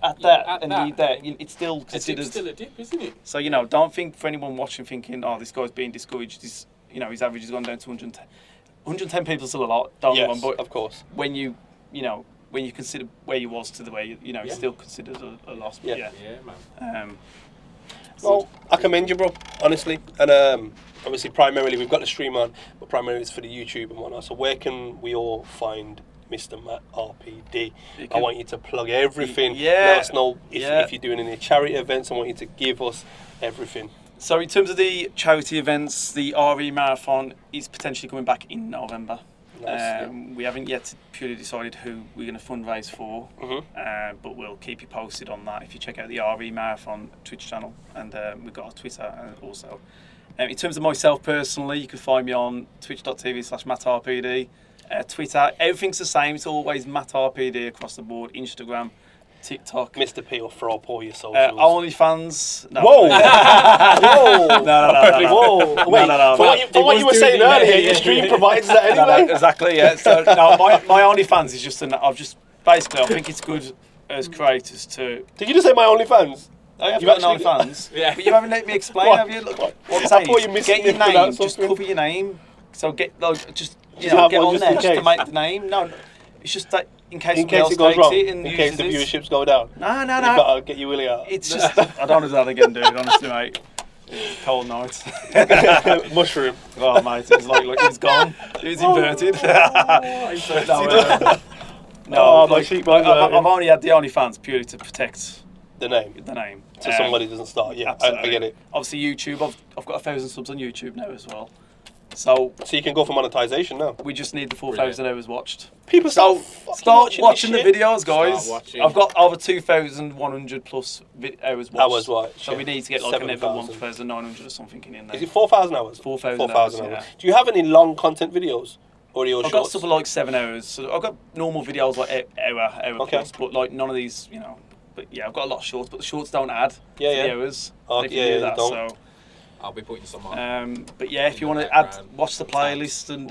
that, it's still considered. It's still a dip, isn't it? So don't think for anyone watching thinking, oh, this guy's being discouraged. His average has gone down to 110. 110 people is still a lot. Don't get one, but of course. When you consider where you was to the way it's still considered a loss. But yeah, man. Well, I commend you, bro. Honestly, and obviously, primarily we've got the stream on, but primarily it's for the YouTube and whatnot. So where can we all find Mr. MattRPD? I want you to plug everything. Let us know if you're doing any charity events. I want you to give us everything. So in terms of the charity events, the RE Marathon is potentially coming back in November. Nice, we haven't yet purely decided who we're going to fundraise for, but we'll keep you posted on that if you check out the RE Marathon Twitch channel, and we've got our Twitter also. In terms of myself personally, you can find me on twitch.tv/MattRPD. Twitter, everything's the same. It's always MattRPD across the board. Instagram, TikTok. Mr. P will throw up all your socials. OnlyFans. No. Whoa! Whoa! No. Wait, for what you were saying earlier, your stream provides that anyway. No, exactly, yeah. So, no, my OnlyFans is just I think it's good as creators to... Did you just say my OnlyFans? Oh, you've got an OnlyFans? Yeah. But you haven't let me explain, have you? Look, what I'm saying, get your name, just cover your name. So get on there just to make the name. No, it's just that in case it goes wrong, in case the viewerships go down. No. You've got to get your willy out. It's just, I don't want to do that again, dude, honestly, mate. It's a cold night. Mushroom. Oh, mate, it's like it's gone. It's inverted. I've only had the OnlyFans purely to protect the name. So somebody doesn't start. Yeah, I get it. Obviously, YouTube. I've got 1,000 subs on YouTube now as well. So you can go for monetization now. We just need the 4,000 hours watched. People start watching the videos, guys. I've got over 2,100 plus hours watched. So we need to get like another 1,900 or something in there. Is it 4,000 hours? 4,000 hours. Yeah. Do you have any long content videos? Or I've got stuff like 7 hours. So I've got normal videos like hour plus, but like none of these, But yeah, I've got a lot of shorts, but the shorts don't add the hours. They don't. So I'll be putting some on. But yeah, if you want to watch the playlist and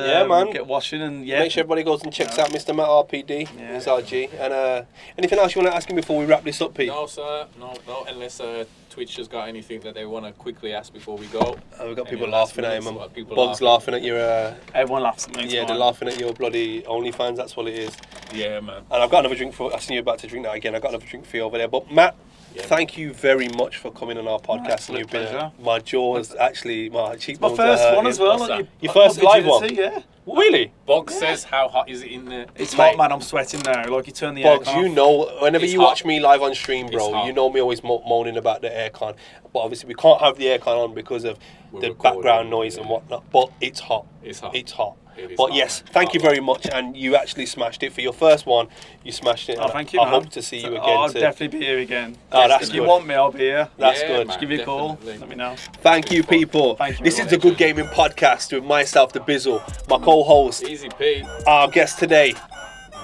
get watching and make sure everybody goes and checks out Mr. MattRPD. He's our G. And anything else you want to ask him before we wrap this up, Pete? No, sir. No. Unless Twitch has got anything that they want to quickly ask before we go. We've got people laughing at him. Bugs laughing at your. Everyone laughs at me. Yeah, they're laughing at your bloody OnlyFans. That's what it is. Yeah, man. And I've got another drink for. I seen you about to drink that again. I've got another drink for you over there. But Matt. Thank you very much for coming on our podcast. You've been my jaws actually, my cheekbones. My first one as well. Your first live one. Yeah. Really? Bog says, how hot is it in there? It's hot, man. I'm sweating now. Like you turn the aircon off. Whenever you watch me live on stream, bro, you know me always moaning about the aircon. But obviously we can't have the aircon on because of the background noise and whatnot. But it's hot. It's hot. But yes, thank you very much, and you actually smashed it for your first one. You smashed it. Oh, thank you, I man. hope to see you again. I'll definitely be here again. Oh, that's if good. you want me, I'll be here. That's good. Just give me a call. Let me know. Thank you, people. This is the Good Gaming Podcast with myself, the Bizzle, my co-host, Easy Pete, our guest today,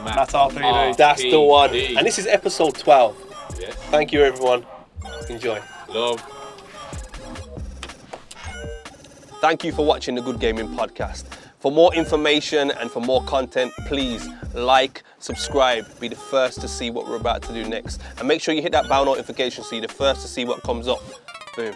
MattRPD. That's the one. And this is episode 12. Yes. Thank you, everyone. Enjoy. Love. Thank you for watching the Good Gaming Podcast. For more information and for more content, please like, subscribe, be the first to see what we're about to do next. And make sure you hit that bell notification so you're the first to see what comes up. Boom.